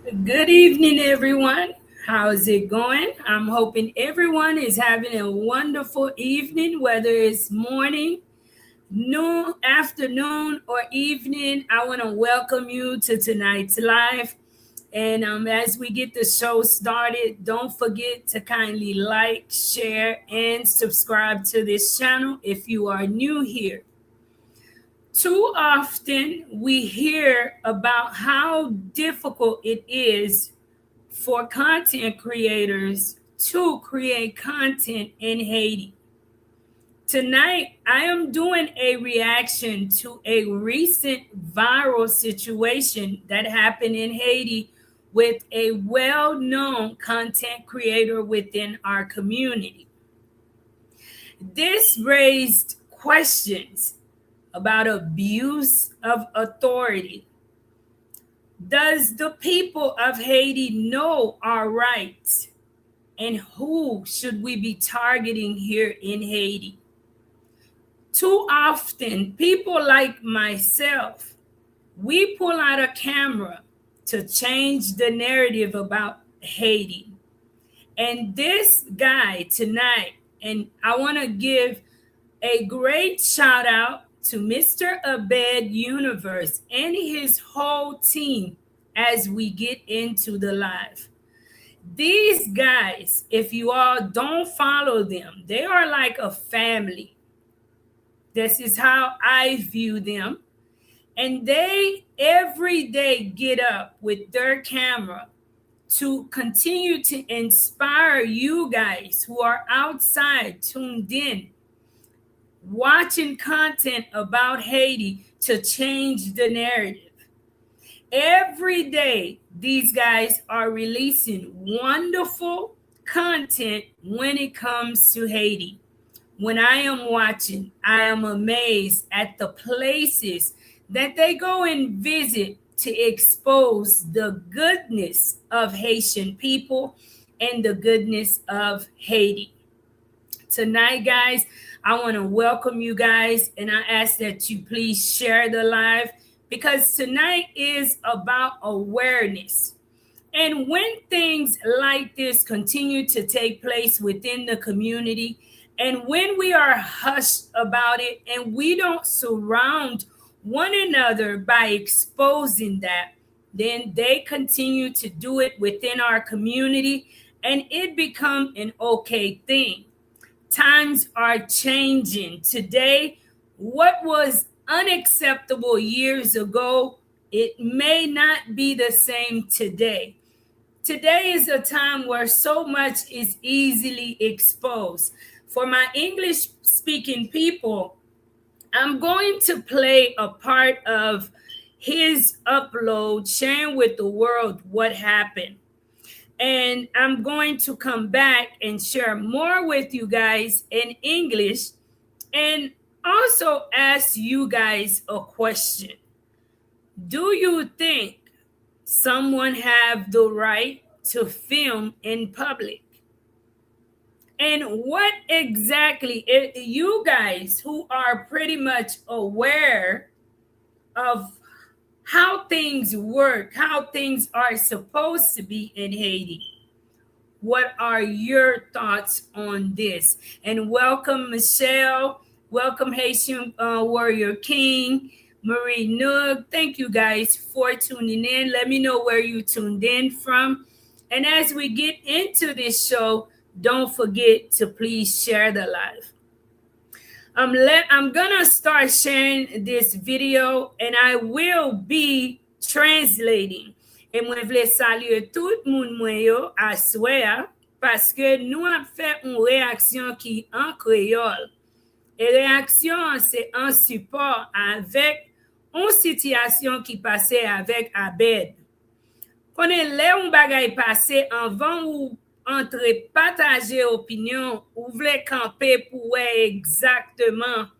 Good evening, everyone. How's it going? I'm hoping everyone is having a wonderful evening, whether it's morning, noon, afternoon, or evening. I want to welcome you to tonight's live. And as we get the show started, don't forget to kindly like, share, and subscribe to this channel if you are new here. Too often we hear about how difficult it is for content creators to create content in Haiti. Tonight, I am doing a reaction to a recent viral situation that happened in Haiti with a well known content creator within our community. This raised questions about abuse of authority. Does the people of Haiti know our rights? And who should we be targeting here in Haiti? Too often, people like myself, we pull out a camera to change the narrative about Haiti. And this guy tonight, and I want to give a great shout out to Mr. Abed Universe and his whole team as we get into the live. These guys, if you all don't follow them, they are like a family. This is how I view them. And they every day get up with their camera to continue to inspire you guys who are outside tuned in watching content about Haiti to change the narrative. Every day, these guys are releasing wonderful content when it comes to Haiti. When I am watching, I am amazed at the places that they go and visit to expose the goodness of Haitian people and the goodness of Haiti. Tonight, guys, I want to welcome you guys and I ask that you please share the live because tonight is about awareness. And when things like this continue to take place within the community, and when we are hushed about it and we don't surround one another by exposing that, then they continue to do it within our community and it become an okay thing. Times are changing. Today, what was unacceptable years ago, it may not be the same today. Today is a time where so much is easily exposed. For my English speaking people, I'm going to play a part of his upload, sharing with the world what happened. And I'm going to come back and share more with you guys in English and also ask you guys a question. Do you think someone have the right to film in public? And what exactly, you guys who are pretty much aware of how things work, how things are supposed to be in Haiti, what are your thoughts on this? And welcome, Michelle. Welcome, Haitian Warrior King. Marie Noog. Thank you guys for tuning in. Let me know where you tuned in from. And as we get into this show, don't forget to please share the live. I'm gonna start sharing this video and I will be translating. Et mwen vle salye tout moun mwen yo aswe paske nou ap fè un reaksyon ki an kreyol. E reaksyon se an support avèk un sityasyon ki pase avèk Abed. Konen le un bagay pase anvan ou entre pataje opinyon ou vle kampe pou wè exactement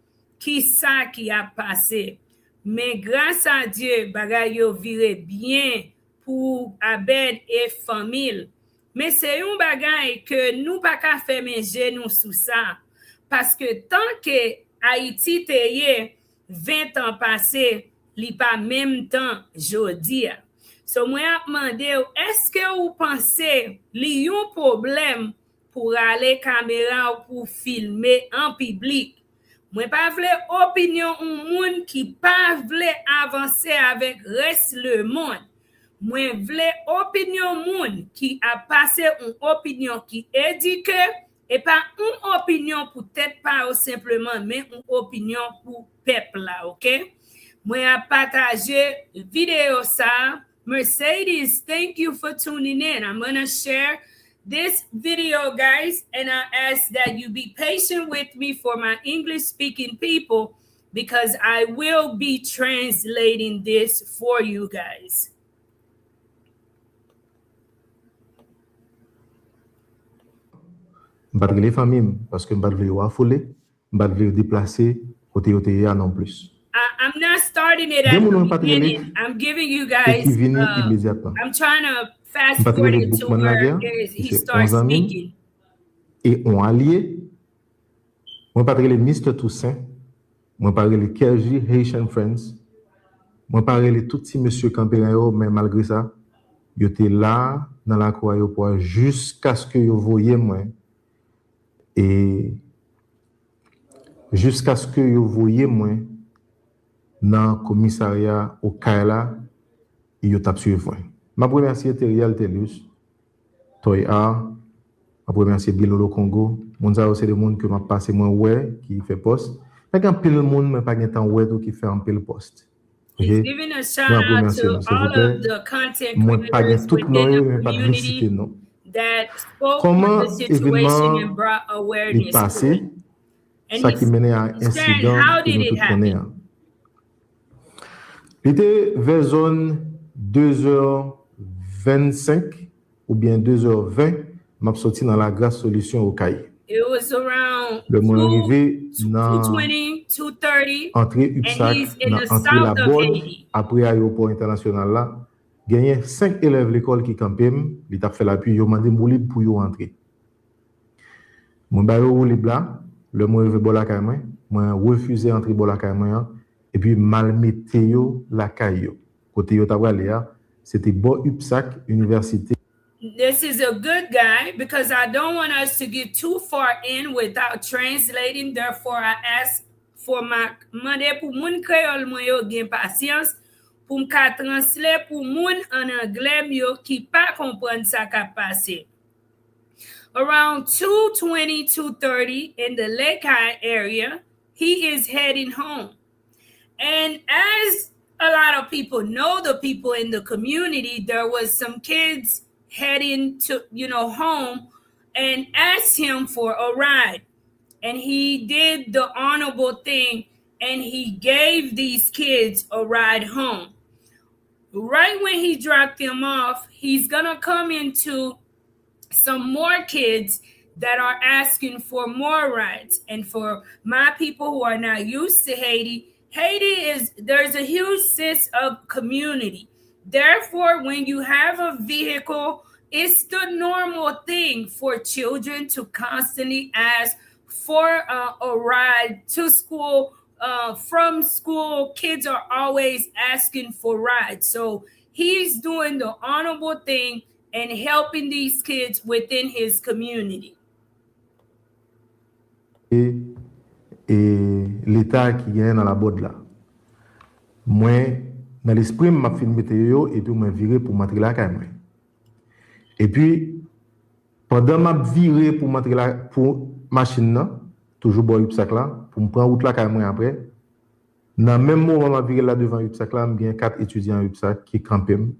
ki sa ki a pase. Men grâce a Dieu, bagay yo vire bien pour Abed et famille. Mais c'est un bagay que nous pas ka fè menje nou sou sa. Parce que tant que Haïti te 20 ans passé, li pas même temps jodi. So mwen ap mande ou, eske ou pense li yon problem pou ale kamera ou pou filme en public? Mwen pa vle opinyon ou moun ki pa vle avanse avek res le moun. Mwen vle opinyon moun ki a pase un opinyon ki edike, e pa un opinyon pou tèt pa ou simplement, men un opinyon pou peuple la, ok? Mwen a pataje video sa. Mercedes, thank you for tuning in. I'm going to share this video, guys, and I ask that you be patient with me for my English-speaking people because I will be translating this for you guys. Je ne vais pas les familles parce que je ne vais pas affoler, je ne vais pas déplacer côté OTA non plus. I'm not starting it at the beginning. I'm giving you guys, I'm trying to fast forward it to where he starts speaking. Et on allié, moi pas les Mr. Toussaint, moi pas les KJ Haitian Friends, moi pas les tout petits monsieur Comparative, mais malgré ça, ils étaient là dans la cour aéroport jusqu'à ce que vous voyez moi. Et jusqu'à ce que vous voyez moi dans le commissariat au Kaila, il y a suivi. Je remercie Teriel Telius, Toya, je remercie Bilolo Congo. Monza c'est des gens que m'a passé moi ouais qui fait poste. Mais quand pile le monde mais pas temps ouais qui fait un pile poste. He's giving a shout out to all of the content creators within the community that spoke on the situation and brought awareness to it. And he's sharing how did it happen. Il était vers zone 2h25 ou bien 2h20, m'a sorti dans la Grâce Solution au Caille. It was around 2:20, 2:30, entrée UPSAC, entrée la Bonne, après aéroport international là, gagné 5 élèves l'école qui campaient, il t'a fait l'appui, ils ont demandé libre pour y entrer. Mon baillot libre là, le moi veut bola caille, moi refusé entrer bola caille. Et puis mal météo la caillou côté yo tabalé c'était bon UPSAC université. This is a good guy because I don't want us to get too far in without translating. Therefore, I ask for my mande pour moun créole moi yo gen patience pour m'ka translate pour moun en anglais yo qui pas comprendre ça ka passé. Around 2:20, 2:30 in the Lake High area, he is heading home. And as a lot of people know, the people in the community, there was some kids heading to, home and asked him for a ride. And he did the honorable thing and he gave these kids a ride home. Right when he dropped them off, he's gonna come into some more kids that are asking for more rides. And for my people who are not used to Haiti there's a huge sense of community. Therefore, when you have a vehicle, it's the normal thing for children to constantly ask for a ride to school. From school, kids are always asking for rides. So he's doing the honorable thing and helping these kids within his community. Et l'État qui gagne dans la boîte là. Moi, dans l'esprit, je m'a filmé météo et puis je viré pour montrer la caméra. Et puis, pendant que je viré pour montrer la machine là, toujours pour UPSAC là, pour me prendre route la caméra après, dans le même moment, je viré là devant UPSAC là, il y a 4 étudiants UPSAC qui campent,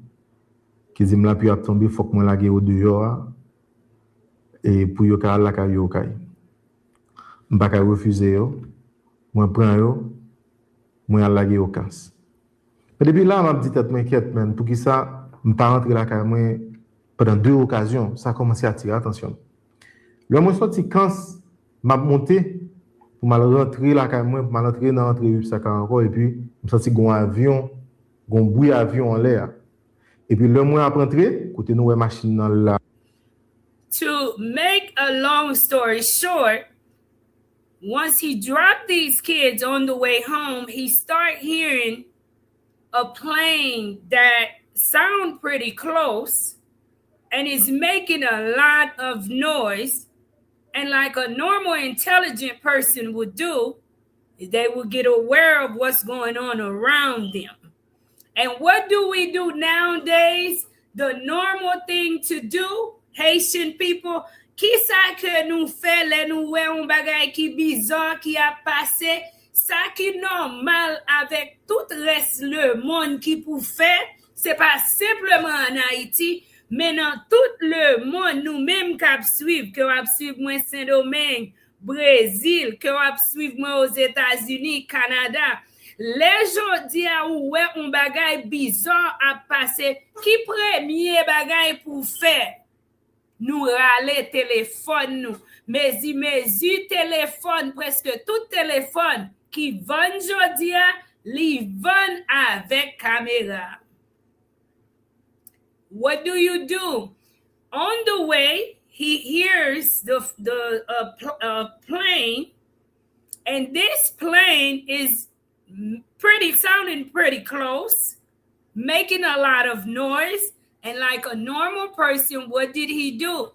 qui disent là, puis à tomber, il faut que je la au dehors et pour yo ka la caillou au je ne vais pas refuser, je prends, je vais au casse. Mais depuis là, je me dis, je m'inquiète, pour qui ça, je ne vais pas rentrer la caméra pendant 2 occasions, ça a commencé à attirer l'attention. Le moment où je suis quand je monté pour rentrer la caméra, pour rentrer dans l'entrée UPSAC encore, et puis je me suis dit, un avion, un bruit d'avion en l'air. Et puis le moment où je suis rentré, côté nous, machine dans la. To make a long story short, once he dropped these kids on the way home, he started hearing a plane that sound pretty close and is making a lot of noise, and like a normal intelligent person would do, they will get aware of what's going on around them. And what do we do nowadays? The normal thing to do, Haitian people, qui sa que nous fait le nous wè un bagay qui bizarre qui a passé, ça qui normal avec tout reste le monde qui pour faire, c'est pas simplement en Haïti, mais dans tout le monde, nous-mêmes qui suivons, que suivre moi Saint-Domingue, Brésil, que suivre moi aux États-Unis, Canada. Les gens disent ouais un bagay bizarre a passé, qui premier bagay pour faire? Nous râler téléphone nous. Mais téléphone, presque tout téléphone qui vend jodi a, li vend avec caméra. What do you do? On the way, he hears the plane, and this plane is sounding pretty close, making a lot of noise. And like a normal person, what did he do?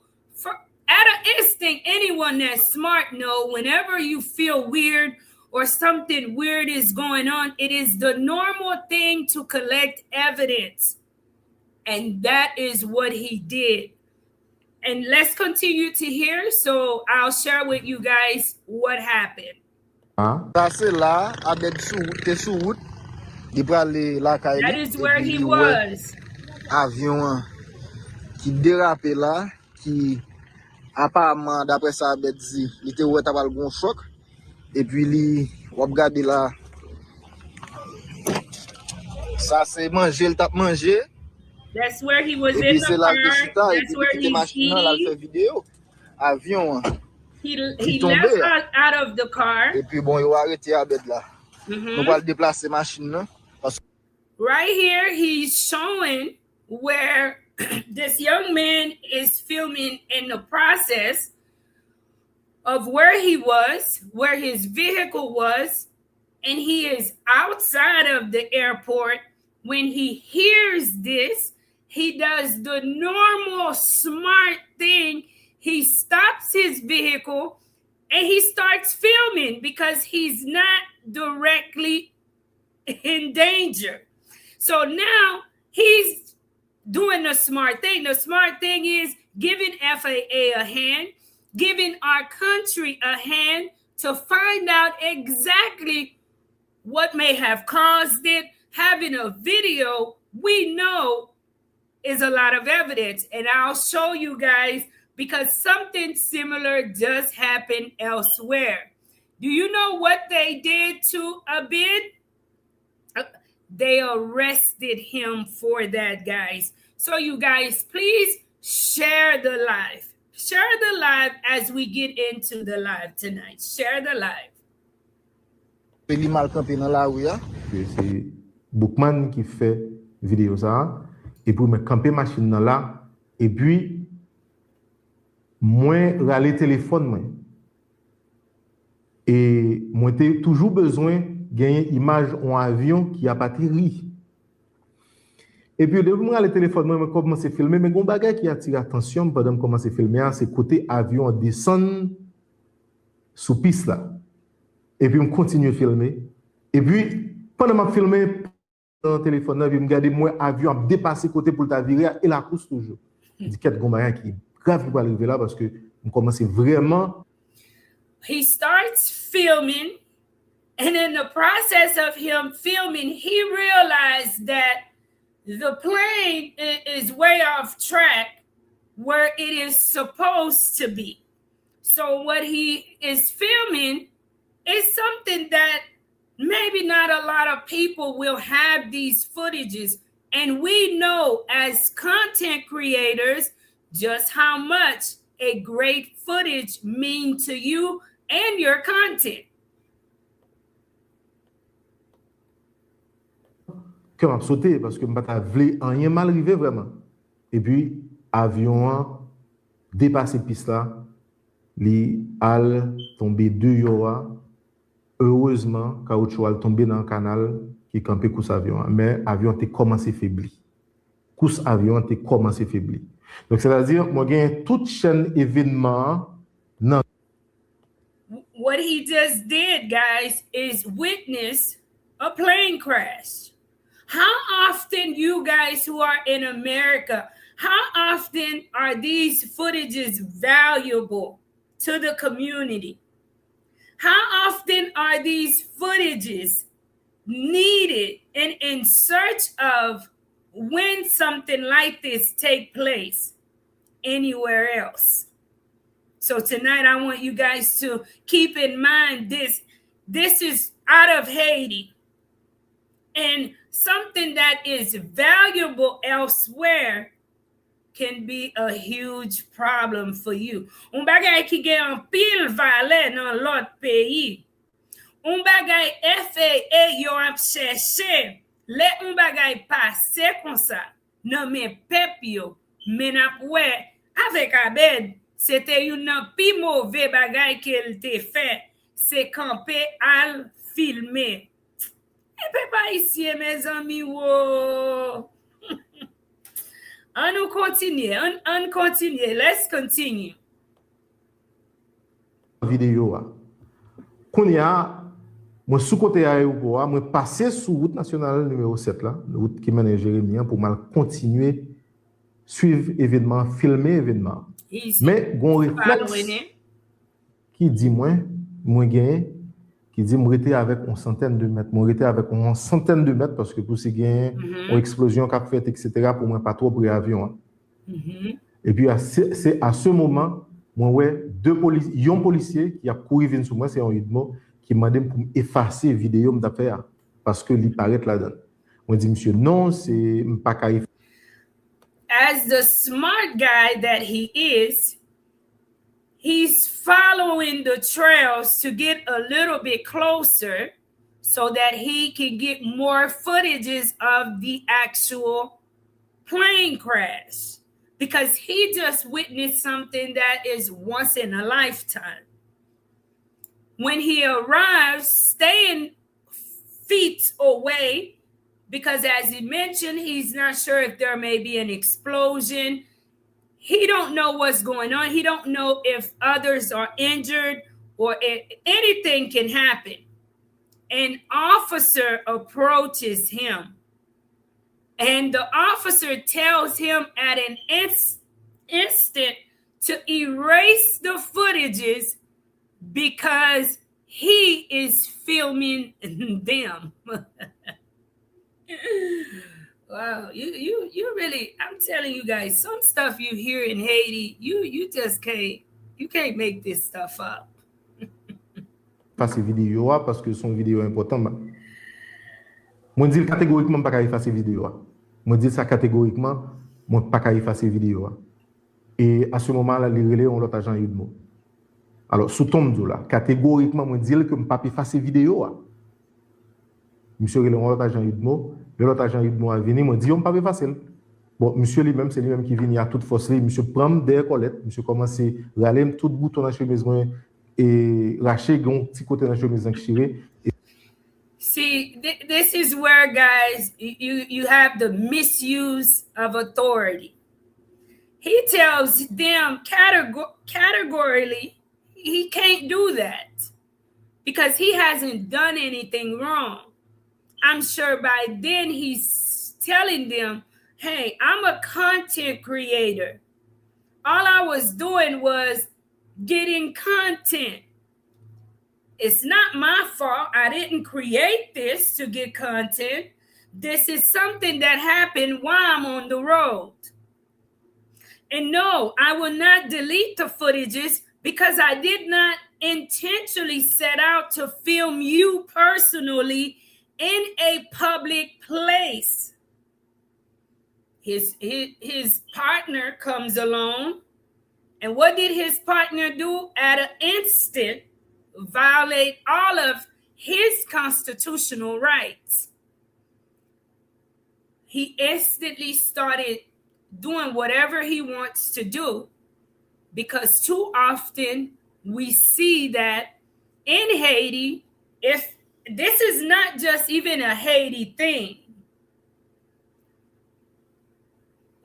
At an instinct, anyone that's smart know whenever you feel weird or something weird is going on, it is the normal thing to collect evidence. And that is what he did. And let's continue to hear. So I'll share with you guys what happened. That is where he was. Avion qui dérape là, qui apparemment d'après ça Abed dit, il était ouais t'as un choc et puis li on regarde là. Ça c'est manger, le tap manger. That's where he was in the car. That's where he's eating. Avion. He left out of the car. Et puis bon, il a arrêté Abed là. On va le déplacer machine là. Right here, he's showing where this young man is filming in the process of where he was, where his vehicle was, and he is outside of the airport. When he hears this, he does the normal smart thing. He stops his vehicle and he starts filming because he's not directly in danger. So now he's doing the smart thing. The smart thing is giving FAA a hand, giving our country a hand to find out exactly what may have caused it. Having a video, we know, is a lot of evidence. And I'll show you guys because something similar does happen elsewhere. Do you know what they did to Abed? They arrested him for that, guys. So you guys, please share the live. Share the live as we get into the live tonight. Share the live. C'est Bookman qui fait vidéo ça. Et puis, me camper machine là. Et puis, moi, râler téléphone, moi. Et moi, j'ai toujours besoin gagner image en avion qui a pas atterri. Et puis, depuis que le téléphone, moi, je commence à filmer, mais il y a un bagage qui attire l'attention pendant que je commence à filmer, c'est côté avion descend sous piste là. Et puis, je continue à filmer. Et puis, pendant que je filme dans le téléphone, je regarde moi, avion a dépassé côté pour le virer et la course toujours. Je dis qu'il y a un bagage qui est grave pour arriver là parce que je commence vraiment. He starts filming. And in the process of him filming, he realized that the plane is way off track where it is supposed to be. So what he is filming is something that maybe not a lot of people will have these footages. And we know as content creators just how much a great footage means to you and your content. Que m'a sauté parce que m'a pas voulu rien mal arrivé vraiment. Et puis avion dépassé piste là, li al tombé deux yoa. Heureusement caoutchouc al tombé dans le canal qui campait course avion, mais avion était commencé faibli. Course avion était commencé faibli. Donc, c'est-à-dire, moi, j'ai toute chaîne événement. Non. What he just did, guys, is witness a plane crash. How often, you guys who are in America, how often are these footages valuable to the community? How often are these footages needed and in search of when something like this take place anywhere else? So tonight I want you guys to keep in mind this is out of Haiti, and something that is valuable elsewhere can be a huge problem for you. Un bagay ki gen an pile valeur nan lot pays. Un bagay FAA yo ap chèche, le un bagay pase kon sa nan men pep yo, men ap wè avèk Abed, c'était yon nan pi mauvais bagay qu'elle te fait, c'est camper al filmer. Et pe pa ici, mes amis, wow. On continue, on continue, let's continue. Vidéo. Qu'on y a, moi, sous côté aéroport, moi, passé sous route nationale numéro 7, là, route qui mène à Jérémie, pour mal continuer, suivre événement, filmer événement. Mais, bon réflexe qui dit, moi, gagné, qui dit, moi, j'étais avec une centaine de mètres, moi, j'étais avec une centaine de mètres, parce que pour ces gains, une explosion qu'a fait, etc., pour moi, pas trop pour l'avion. Et puis, c'est à ce moment, moi, ouais, un policier qui a couru sur moi, c'est un Udmo, qui m'a demandé pour effacer la vidéo d'affaires, parce que il paraît là-dedans. Moi, dit, monsieur, non, c'est pas carré. As the smart guy that he is, he's following the trails to get a little bit closer so that he can get more footages of the actual plane crash, because he just witnessed something that is once in a lifetime. When he arrives, staying feet away, because as he mentioned, he's not sure if there may be an explosion. He don't know what's going on. He don't know if others are injured or if anything can happen. An officer approaches him, and the officer tells him at an instant to erase the footages because he is filming them. Wow, you really, I'm telling you guys, some stuff you hear in Haiti, you just can't make this stuff up. Pas ces vidéos parce que son vidéo important. Moi dis catégoriquement pas effacer vidéo. Moi dis ça catégoriquement, moi pas effacer vidéo. Et à ce moment-là, les relais ont l'autre agent Udmo. Alors sous tombe là, catégoriquement moi dis que pas effacer vidéo. Monsieur relais ont l'autre agent Udmo. L'autre agent Udmo a venu, m'a dit, on ne peut pas effacer. Bon, monsieur lui-même, c'est lui-même qui vient à toute force. Monsieur prend des colettes, monsieur commence à râler tout bouton dans la chemise et lâcher un petit côté dans la chemise tiré. See, this is where, guys, you have the misuse of authority. He tells them categorically he can't do that because he hasn't done anything wrong. I'm sure by then he's telling them, hey, I'm a content creator. All I was doing was getting content. It's not my fault. I didn't create this to get content. This is something that happened while I'm on the road. And no, I will not delete the footages because I did not intentionally set out to film you personally in a public place. His partner comes along, and what did his partner do? At an instant, violate all of his constitutional rights. He instantly started doing whatever he wants to do, because too often we see that in Haiti, if this is not just even a Haiti thing.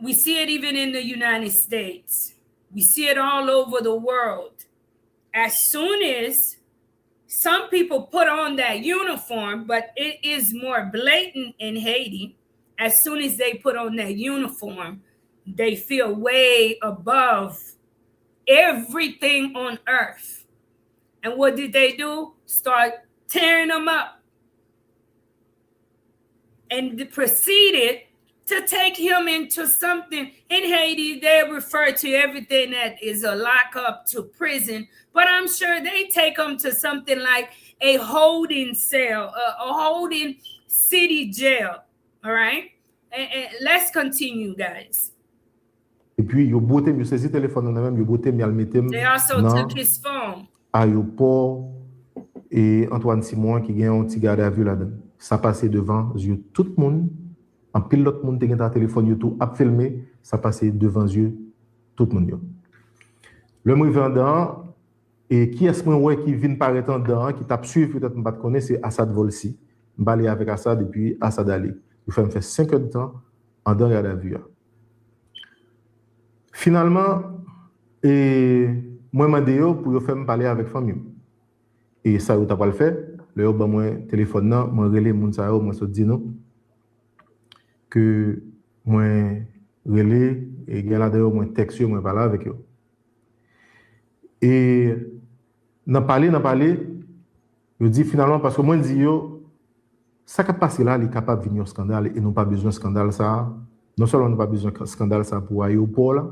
We see it even in the United States. We see it all over the world. As soon as some people put on that uniform, but it is more blatant in Haiti. As soon as they put on that uniform, they feel way above everything on earth. And what did they do? Start tearing them up. And proceeded to take him into something. In Haiti, they refer to everything that is a lockup to prison, but I'm sure they take them to something like a holding cell, a holding city jail. All right? And let's continue, guys. Et puis, yo bote, yo saisi téléphone nan même, yo bote, yo al metem They also nan took his phone. aéroport et Antoine Simon qui gen un petit garde à vue là-dedans. Ça passait devant yeux tout le monde. En pile l'autre monde qui gen ta téléphone yo tout a filmé, ça passait devant yeux tout le monde yo. Le mou vendant et qui est-ce qui vient paraître en dedans, qui t'a suivi peut-être m'pas connaître, c'est Assad Volsi. M'balé avec Assad et puis Assad Ali. Il fait me faire 5 heures de temps en dedans garde à vue. Finalement, moi mandé pour faire me parler avec famille. Et ça yo t'a pas le fait. Le yo ba moi téléphone nan, moi relé moun sa yo, moi so di non que moi relé et gen la d'ailleurs moi texte yo, moi parler avec yo. Et n'a parlé, yo dit finalement parce que moi dit yo ça qui passe là, il est capable de venir au scandale et nous pas besoin de scandale ça. Non seulement nous pas besoin de scandale ça pour aéroport là,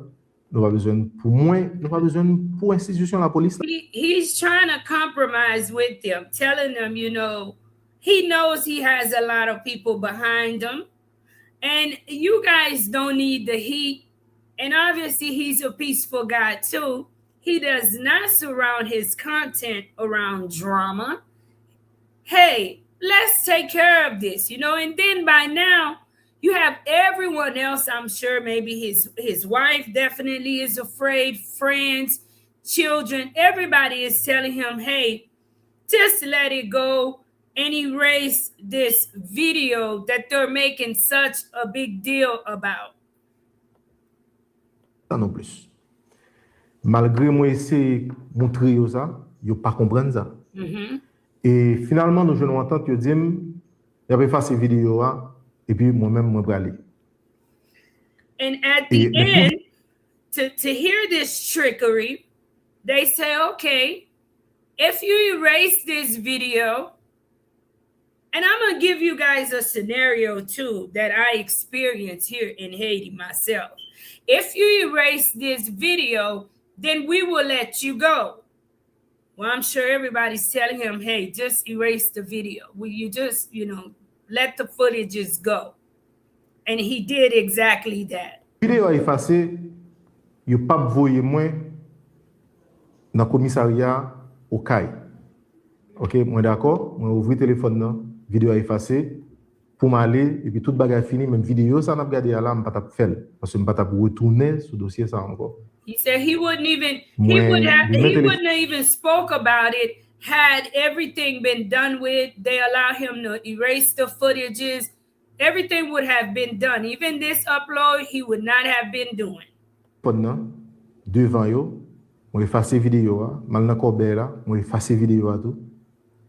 nous pas besoin pour moi, nous pas besoin pour institution la police. He's trying to compromise with them, telling them, you know, he knows he has a lot of people behind him, and you guys don't need the heat. And obviously, he's a peaceful guy too. He does not surround his content around drama. Hey, let's take care of this, you know. And then by now, you have everyone else, I'm sure, maybe his wife definitely is afraid, friends, children, everybody is telling him, hey, just let it go and erase this video that they're making such a big deal about. Ça non plus. Malgré moi essayer de montrer ça, yo pas comprendre ça. Et finalement, nous jouons entendre que dit, il avait fait ces vidéos et puis moi-même moi aller. And at the end, to hear this trickery, they say, okay, if you erase this video, and I'm going to give you guys a scenario too that I experienced here in Haiti myself. If you erase this video, then we will let you go. Well, I'm sure everybody's telling him, hey, just erase the video. Will you just, you know, let the footages go? And he did exactly that. Vidéo effacé, yo pas voyer moi dans commissariat au CAI. OK, moi d'accord, moi ouvrir téléphone nan, vidéo effacé pour m'aller et puis toute bagarre fini, même vidéo ça n'a pas gardé là, m'pas t'a faire parce que m'pas t'a retourner sur dossier ça encore. He said he wouldn't have even spoke about it had everything been done with. They allow him to erase the footages. Everything would have been done. Even this upload, he would not have been doing. Pendant devant yo, on effacer vidéo, mal nan corbeille là, on effacer vidéo tout.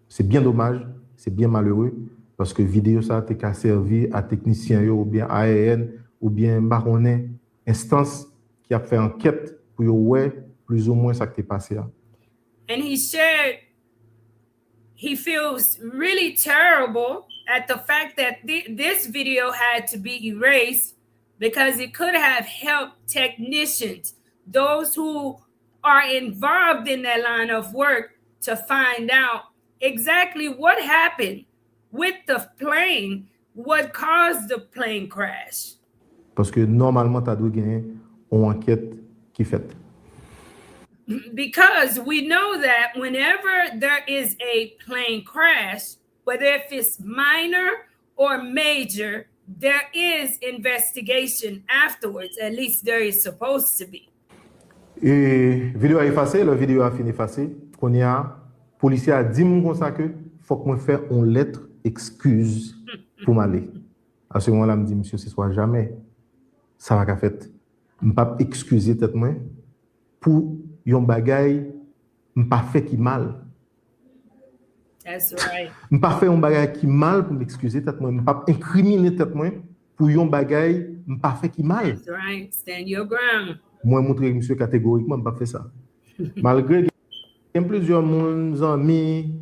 C'est bien dommage, c'est bien malheureux parce que vidéo ça te ka servi à technicien yo ou bien ARN ou bien baronnet instance qui a fait enquête pour yo ouais plus ou moins ça qui t'est passé là. And he shared he feels really terrible at the fact that this video had to be erased because it could have helped technicians, those who are involved in that line of work, to find out exactly what happened with the plane, what caused the plane crash. Parce que normalement, tu dois gagner une enquête qui est faite. Because we know that whenever there is a plane crash, whether if it's minor or major, there is investigation afterwards. At least there is supposed to be. Et vidéo a effacé, la vidéo a fini effacé. Qu'on y a policier a dit comme ça que faut que moi faire une lettre excuse pour m'aller. À ce moment-là, me dit, monsieur, ce soit jamais, ça va qu'à fait. Je ne pas excuser tête moi pour yon bagay, je pas fait qui mal. That's right. Je pas fait un bagay qui mal pour m'excuser tête moi. Je pas incriminer tête moi pour yon bagay, je pas fait qui mal. That's right. Stand your ground. Moi, montrer monsieur catégoriquement, je pas fait ça. Malgré il y a plusieurs amis,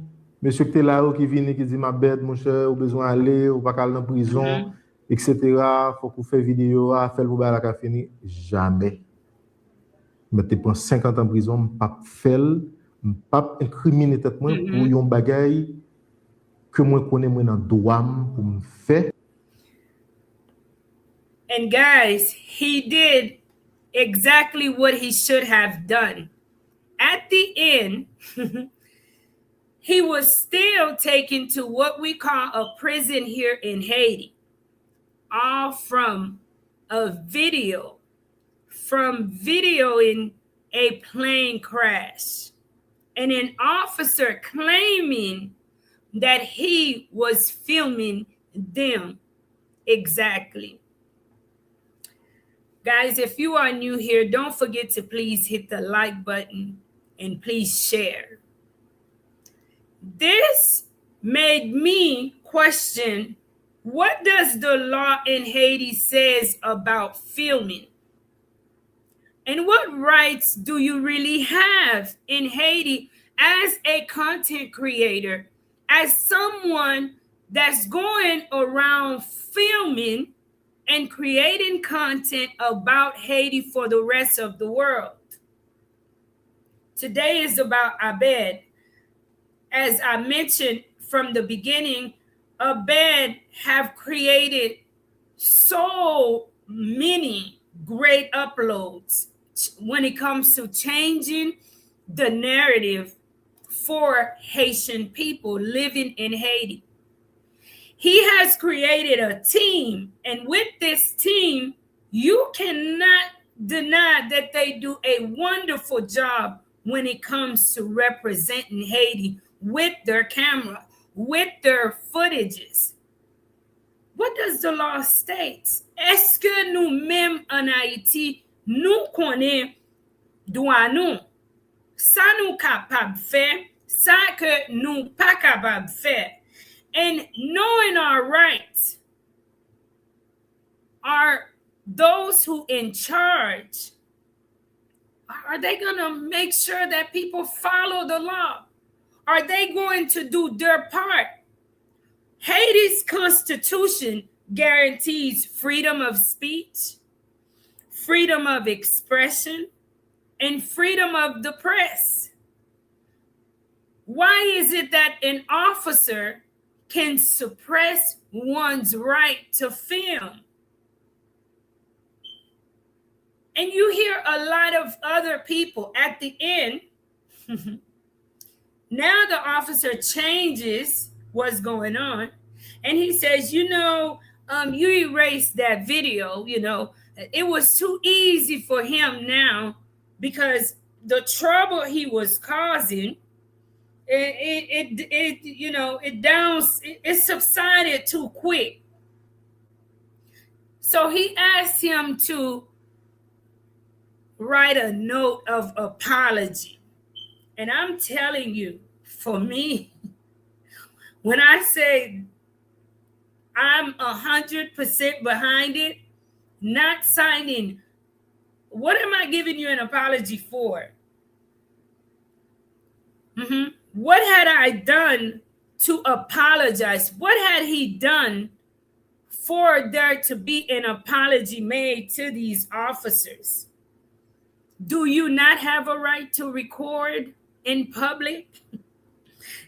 monsieur qui est là, qui vient, qui dit ma bête, mon cher, ou besoin d'aller, ou pas aller en prison, etc. Faut qu'on fasse vidéo, faire le boulot à la fini. Jamais. Mais tu prends 50 ans en prison, pas faire, pas incriminer tête moi pour un bagay que moi connais moi dans droit pour me faire. And guys, he did exactly what he should have done. At the end, he was still taken to what we call a prison here in Haiti, all from a video, from videoing a plane crash, and an officer claiming that he was filming them exactly. Guys, if you are new here, don't forget to please hit the like button and please share. This made me question, what does the law in Haiti says about filming? And what rights do you really have in Haiti as a content creator, as someone that's going around filming and creating content about Haiti for the rest of the world? Today is about Abed. As I mentioned from the beginning, Abed have created so many great uploads when it comes to changing the narrative for Haitian people living in Haiti. He has created a team, and with this team, you cannot deny that they do a wonderful job when it comes to representing Haiti with their camera, with their footages. What does the law state? Est-ce que nous-mêmes en Haïti, nous connaissons droit nous? Ça nous capable faire, ça que nous pas capable faire. And knowing our rights, are those who in charge, are they going to make sure that people follow the law? Are they going to do their part? Haiti's constitution guarantees freedom of speech, freedom of expression, and freedom of the press. Why is it that an officer can suppress one's right to film? And you hear a lot of other people at the end. Now the officer changes what's going on, and he says, you erased that video. It was too easy for him now because the trouble he was causing, it subsided too quick. So he asked him to write a note of apology. And I'm telling you, for me, when I say I'm 100% behind it, not signing, what am I giving you an apology for? What had I done to apologize? What had he done for there to be an apology made to these officers? Do you not have a right to record in public?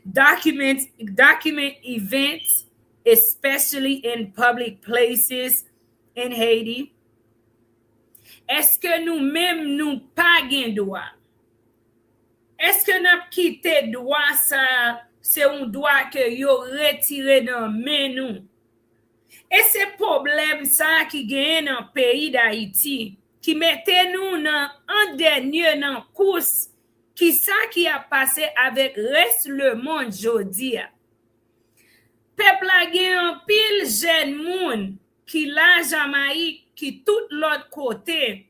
Document events, especially in public places in Haiti? Est-ce que nous-mêmes nous pas gen droit? Est-ce que nous quitté droit ça, c'est un droit que yo retiré dans main nous? Et c'est problème ça qui gagne dans le pays d'Haïti, qui mettait nous en dernier dans course, qui ça qui a passé avec reste le monde jodi. peuple la gen un pile jeune moun qui la Jamaïque, qui tout l'autre côté,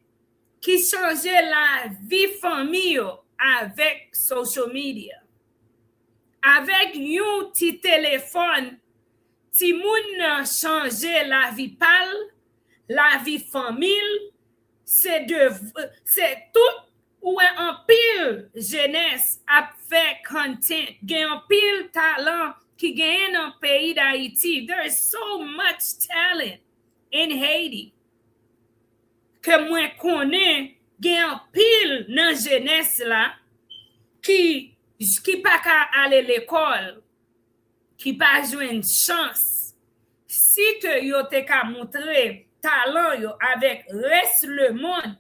qui changeait la vie famille avec social media. Avec yon petit téléphone, ti moun changer la vie pâle, la vie famille, c'est tout ou en pile jeunesse a fait content, gen un pile talent qui gagne dans le pays d'Haïti. There is so much talent in Haiti que moi connais gen un pile dans jeunesse là qui pas ka aller l'école, qui pas jouer chance. Si que yo te ka montrer talent yo avec reste le monde,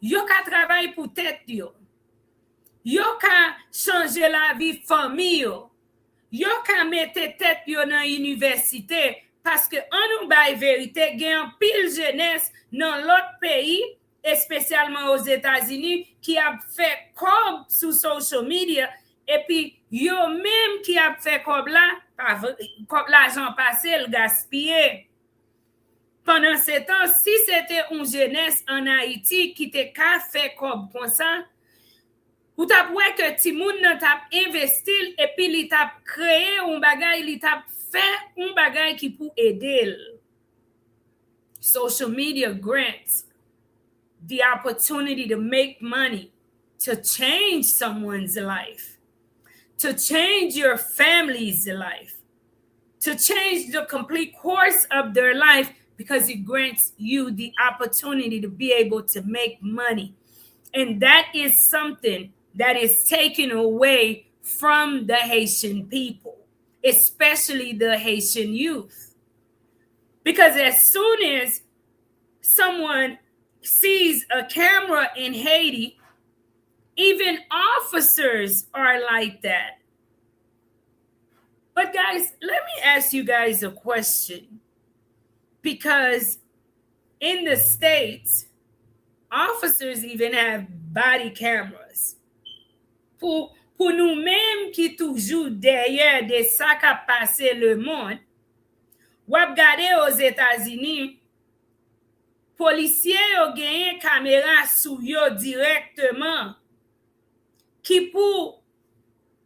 yo ka travailler pour tête yo. Yo ka changer la vie famille yo ka mette tête yo dans université parce que en nous bay vérité gen pile jeunesse dans l'autre pays et spécialement aux États-Unis qui a fait comme sur social media et puis yo même qui a fait comme l'argent passé le gaspillé. Pendant ce temps, si c'était une jeunesse en Haïti qui te ka fait comme ça, ou t'a poué que ti moun nan t'a investi et puis li t'a créé un bagay, li t'a fait un bagay qui pour aider. Social media grants the opportunity to make money, to change someone's life, to change your family's life, to change the complete course of their life because it grants you the opportunity to be able to make money. And that is something that is taken away from the Haitian people, especially the Haitian youth. Because as soon as someone sees a camera in Haiti, even officers are like that. But guys, let me ask you guys a question. Because in the States, officers even have body cameras. Pour nous-mêmes qui toujours derrière de ça qui a passé le monde, ou regarder aux États-Unis, policiers ont gagné caméra sous yo directement qui pour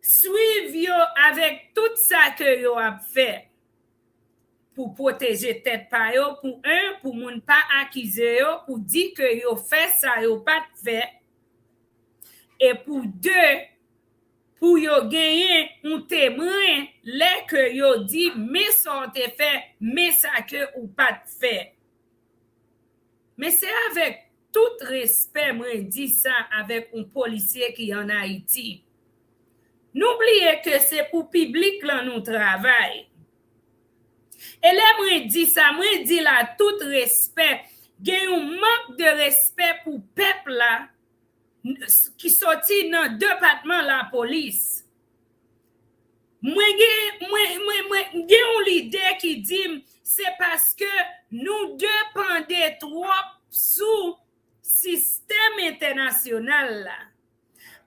suivre yo avec tout ça que yo a fait pour protéger tête pa yo, pour moun pas accuser yo, pour dire que yo fait ça yo pas fait, et pour deux, pour yo gagner un témoin les que yo dit mais ça te fait, mais ça que ou pas fait. Mais c'est avec tout respect, moi dis ça avec un policier qui est en Haïti. N'oubliez que c'est pour public là nous travail. Et là, moi dis ça, moi dis là tout respect, il y a un manque de respect pour peuple là qui sorti dans le département de la police. Moi j'ai une idée qui dit c'est parce que nous dépendons trop sous système international là.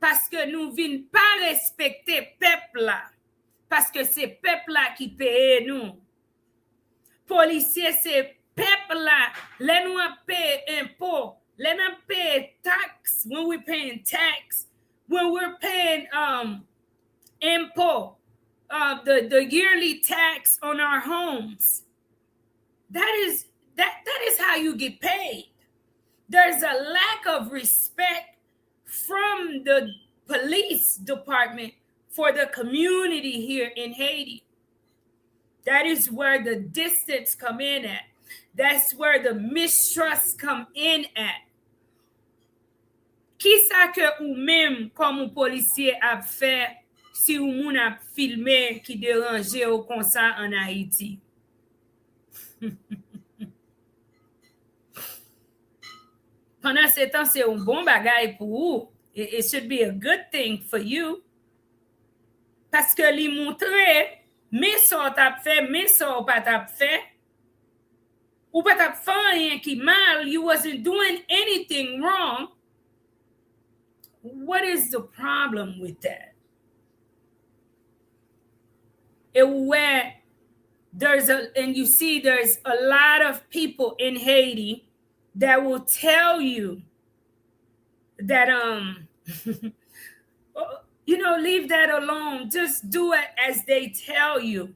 Parce que nous ne venons pas respecter peuple là. Parce que c'est peuple là qui paye nous. Policiers, c'est peuple là. Les nous paye impôts. Les nous paye tax. When we're paying tax. When we're paying impôt. The yearly tax on our homes. That is how you get paid. There's a lack of respect from the police department for the community here in Haiti. That is where the distance come in at. That's where the mistrust come in at. Qui ça que ou même comme un policier a fait si ou moun a filmé qui dérangeait au comme ça en Haïti? Pendant ce temps, c'est un bon bagay pour vous. It should be a good thing for you. Parce que li montre, mais ça t'a fait, mais ça pas t'a fait. Ou pas t'a fait rien qui mal. You wasn't doing anything wrong. What is the problem with that? Et ouais, and you see there's a lot of people in Haiti that will tell you that leave that alone, just do it as they tell you.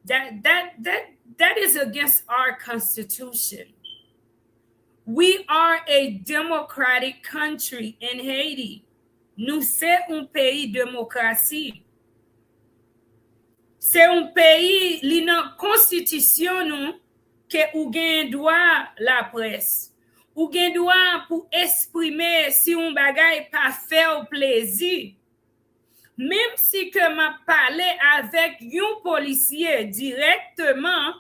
That is against our constitution. We are a democratic country in Haiti. Nous c'est un pays démocratie. C'est un pays li nan constitution nou que ou gen droit la presse. Ou gen droit pour exprimer si un bagay pas fait au plaisir. Même si que m'a parlé avec un policier directement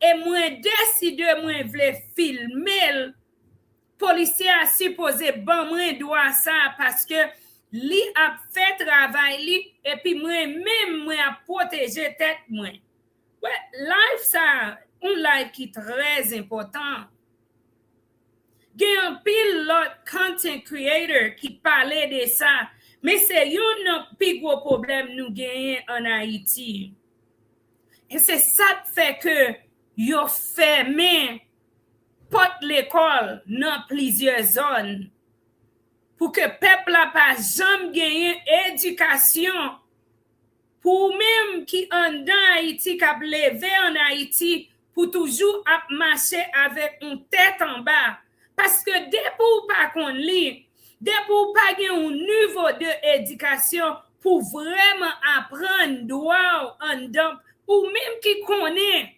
et moi décide moi vle filmer, policier a supposé ban moi droit ça parce que li a fait travail li et puis moi même moi a protéger tête moi. Ouais, life ça, un life qui très important. Gen un pile lot content creator qui parlait de ça. Mais c'est un plus gros problème nous gagnons en Haïti. Et c'est ça qui fait que yo fermé porte l'école dans plusieurs zones pour que peuple n'a pas jamais gagné éducation pour même qui en Haïti qui a levé en Haïti pour toujours marcher avec une tête en bas parce que depuis ou pas qu'on lit depuis ou pas un niveau d'éducation pour vraiment apprendre droit en dedans ou même qui connaît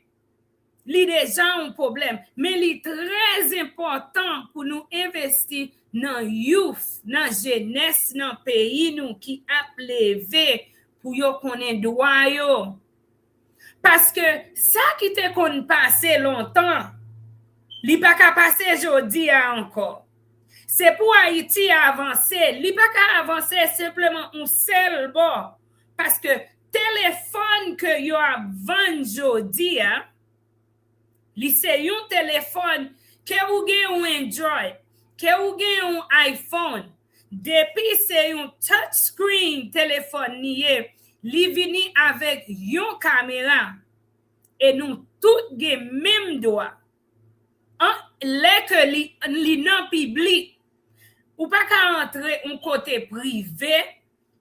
li déjà un problème mais li très important pour nous investir dans youth dans jeunesse dans pays nous qui a levé pour yo connaître droit yo parce que ça qui te kon passé longtemps li pas ka passer jodi encore. C'est pour Haïti avancer. Li pas ka avancer simplement un seul bord. Parce que téléphone que yo a vend jodi, li c'est un téléphone que ou gen un Android, que ou gen un iPhone. Depuis c'est un touchscreen téléphone nié, li vini avec une caméra. Et nous tout gen même droit. Les que li non public ou pas qu'à entrer un côté privé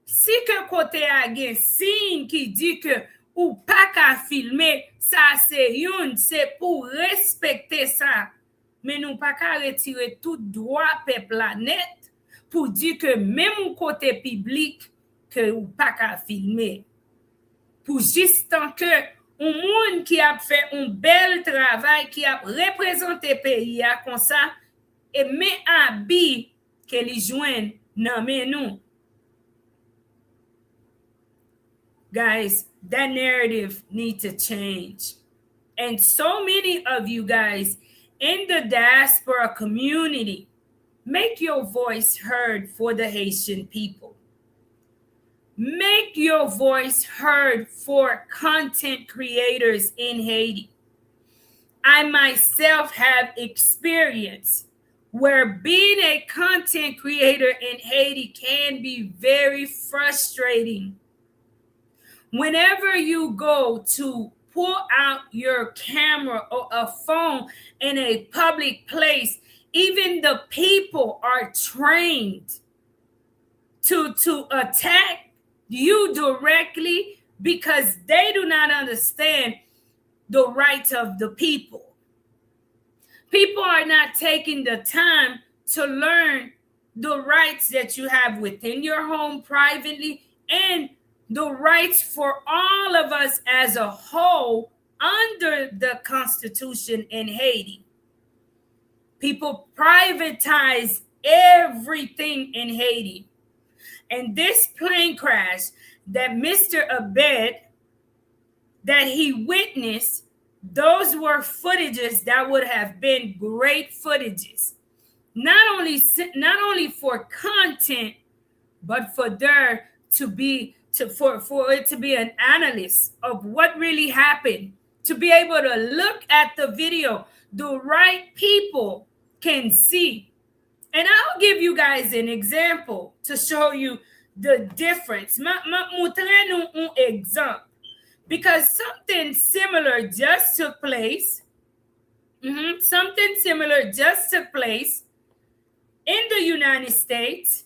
si que côté a gen signe qui dit que ou pas qu'à filmer ça c'est pour respecter ça mais nous pas qu'à retirer tout droit peuple planète pour dire que même un côté public que ou pas qu'à filmer pour juste tant que un monde qui a fait un bel travail, qui a représenté le pays comme ça, et met habit que les joignent dans nous. Guys, that narrative needs to change. And so many of you guys in the diaspora community, make your voice heard for the Haitian people. Make your voice heard for content creators in Haiti. I myself have experience where being a content creator in Haiti can be very frustrating. Whenever you go to pull out your camera or a phone in a public place, even the people are trained to attack you directly because they do not understand the rights of the people. People are not taking the time to learn the rights that you have within your home privately and the rights for all of us as a whole under the Constitution in Haiti. People privatize everything in Haiti. And this plane crash that Mr. Abed, that he witnessed, those were footages that would have been great footages. Not only for content, but for there to be for it to be an analyst of what really happened, to be able to look at the video, the right people can see. And I'll give you guys an example to show you the difference. Ma montrer nou un exemple. because something similar just took place. Something similar just took place in the United States.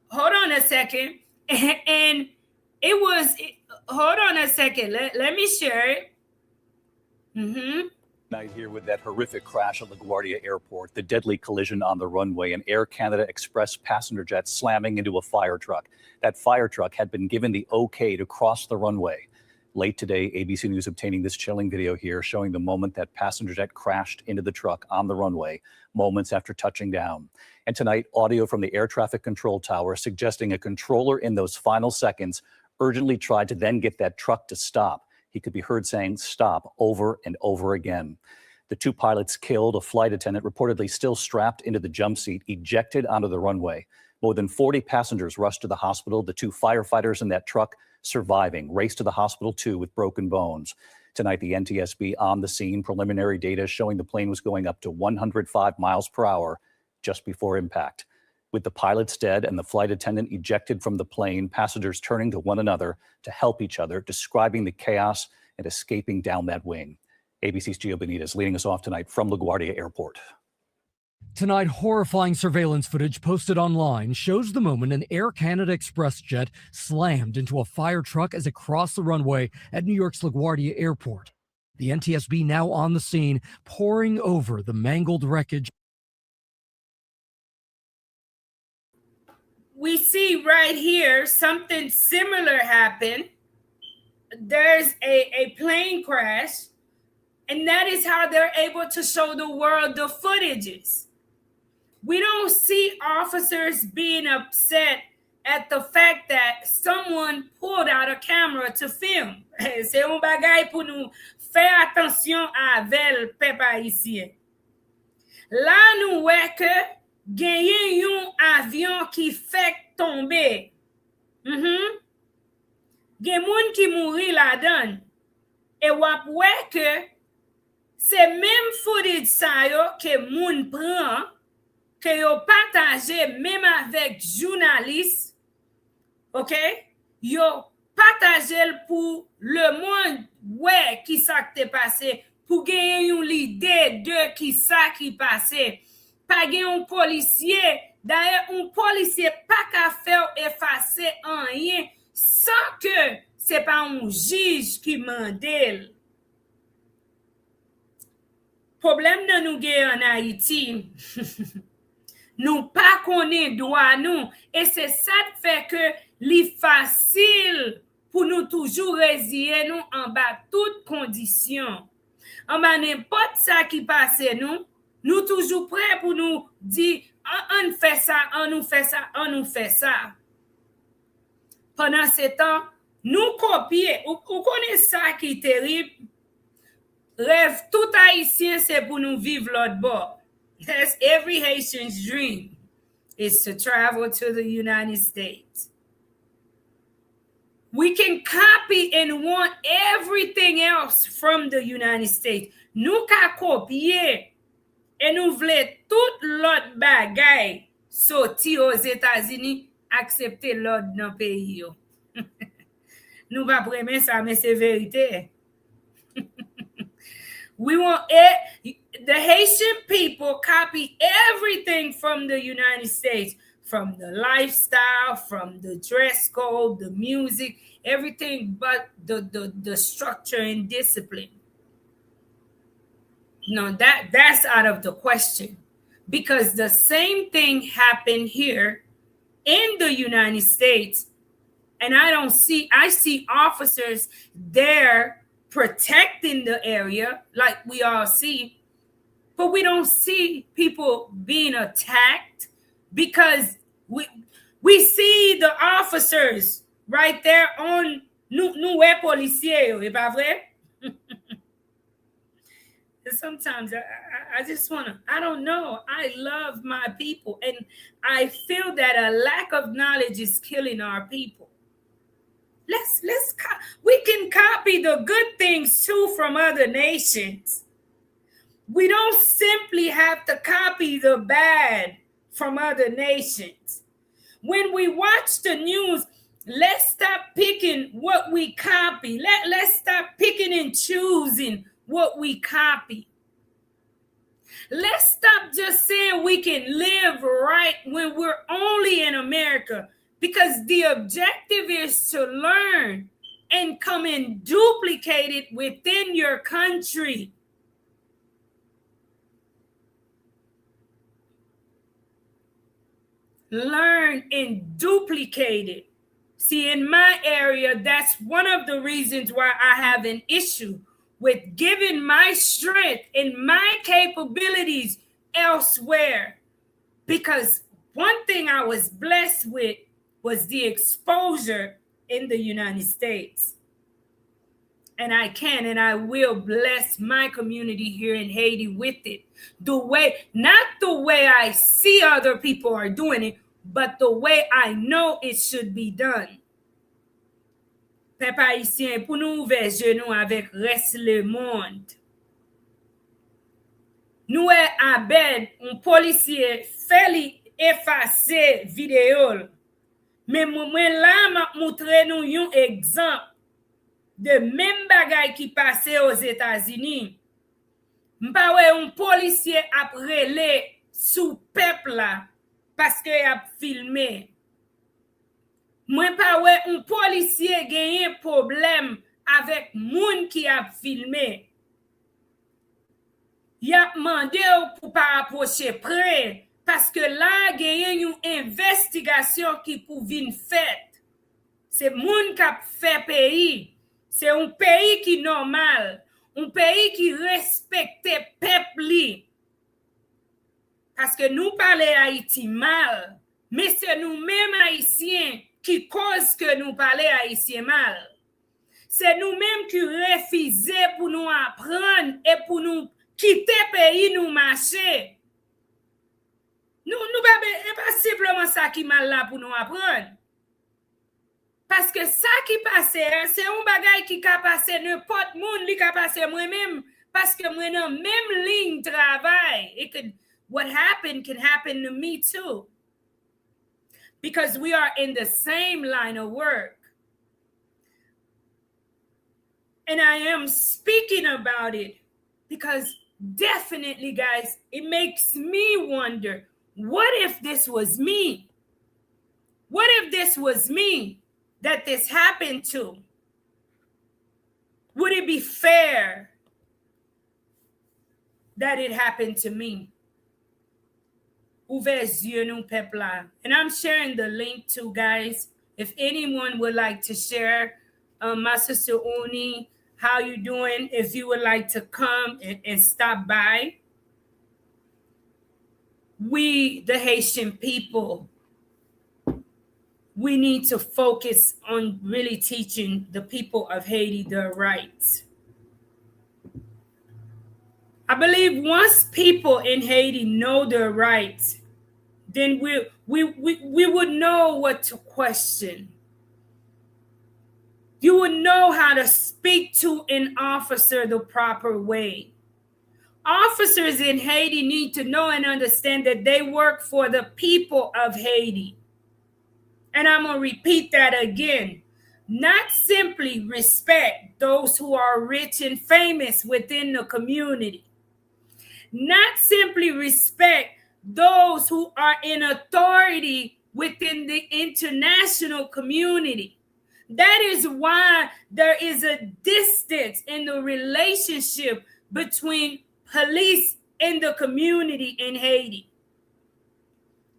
Hold on a second. And it was, hold on a second. Let me share it. Night here with that horrific crash at LaGuardia Airport, the deadly collision on the runway, an Air Canada Express passenger jet slamming into a fire truck. That fire truck had been given the okay to cross the runway. Late today, ABC News obtaining this chilling video here showing the moment that passenger jet crashed into the truck on the runway, moments after touching down. And tonight, audio from the air traffic control tower suggesting a controller in those final seconds urgently tried to then get that truck to stop. He could be heard saying stop over and over again. The two pilots killed, a flight attendant reportedly still strapped into the jump seat, ejected onto the runway. More than 40 passengers rushed to the hospital. The two firefighters in that truck surviving, raced to the hospital too with broken bones. Tonight, the NTSB on the scene, preliminary data showing the plane was going up to 105 miles per hour just before impact. With the pilots dead and the flight attendant ejected from the plane, passengers turning to one another to help each other, describing the chaos and escaping down that wing. ABC's Gio Benitez leading us off tonight from LaGuardia Airport. Tonight, horrifying surveillance footage posted online shows the moment an Air Canada Express jet slammed into a fire truck as it crossed the runway at New York's LaGuardia Airport. The NTSB now on the scene, poring over the mangled wreckage. We see right here something similar happen. There's a plane crash, and that is how they're able to show the world the footages. We don't see officers being upset at the fact that someone pulled out a camera to film. C'est un bagay pour nous faire attention avec peuple haïtien. Là, nous voyons que genyen yon avion qui fait tomber. Gen moun qui mouri la dan. Et wap wè que c'est même footage sa yo que moun pran, que yo partage même avec journalistes, ok? Yo partage pour le monde ouais qui ça qui t'est passé, pour gagner une idée de qui ça qui passé. Pas gagner un policier, d'ailleurs un policier pas qu'à faire effacer rien sans que c'est pas un juge qui mandel. Problème dans nous en Haïti. Nous pas connaît droit nous et c'est ça qui fait que li facile pour nous toujours résister nous en bas toutes conditions. En bas n'importe ça qui passe nous toujours prêts pour nous dire on fait ça, on nous fait ça, on nous fait ça. Pendant ce temps, nous copier, ou connaissez ça qui est terrible. Rêve tout haïtien c'est pour nous vivre l'autre bord. That's every Haitian's dream, is to travel to the United States. We can copy and want everything else from the United States. Nous ka copier et nous voulons tout l'autre bagay sorti aux États-Unis, accepter l'autre dans le pays. Nous va prendre ça, mais c'est vérité. We want it. The Haitian people copy everything from the United States, from the lifestyle, from the dress code, the music, everything but the structure and discipline. No, that's out of the question, because the same thing happened here in the United States, and I see officers there protecting the area like we all see, but we don't see people being attacked because we see the officers right there on nous policiers, est pas vrai? Sometimes I just want to, I don't know. I love my people, and I feel that a lack of knowledge is killing our people. We can copy the good things too from other nations. We don't simply have to copy the bad from other nations. When we watch the news, Let's stop picking what we copy. Let's stop picking and choosing what we copy. Let's stop just saying we can live right when we're only in America, because the objective is to learn and come and duplicate it within your country. Learn and duplicate it. See, in my area, that's one of the reasons why I have an issue with giving my strength and my capabilities elsewhere. Because one thing I was blessed with was the exposure in the United States. And I can and I will bless my community here in Haiti with it. Not the way I see other people are doing it, but the way I know it should be done. Peuple haïtien, pour nous ouvrir genoux avec reste le monde. Nous Abed, un policier, fait li effacer vidéo. Mais moi là m'a montré nous un exemple de même bagay qui passait aux États-Unis. M'pa wè un policier ap rele sous peuple là parce que a filmé. Moi pa wè un policier genye problème avec moun qui a filmé. Y a demandé pour pas approcher près parce que là genye une investigation qui pou vin faite. C'est moun qui a fait pays. C'est un pays qui normal, un pays qui respecte peuple. Parce que nous parlons Haïti mal, mais c'est nous-mêmes Haïtiens qui causent que nous parlons Haïtien mal. C'est nous-mêmes qui refusons pour nous apprendre et pour nous quitter le pays, nous marcher. Nous pas simplement ça qui mal là pour nous apprendre. Parce que ça qui passe, c'est un bagage qui peut passer n'importe monde, qui peut passer moi-même, parce que moi dans même ligne travail. What happened can happen to me too. Because we are in the same line of work. And I am speaking about it because definitely, guys, it makes me wonder, what if this was me? What if this was me that this happened to? Would it be fair that it happened to me? And I'm sharing the link too, guys. If anyone would like to share, my sister Uni, how you doing? If you would like to come and stop by. We, the Haitian people, we need to focus on really teaching the people of Haiti their rights. I believe once people in Haiti know their rights, then we would know what to question. You would know how to speak to an officer the proper way. Officers in Haiti need to know and understand that they work for the people of Haiti. And I'm going to repeat that again. Not simply respect those who are rich and famous within the community. Not simply respect those who are in authority within the international community. That is why there is a distance in the relationship between police and the community in Haiti.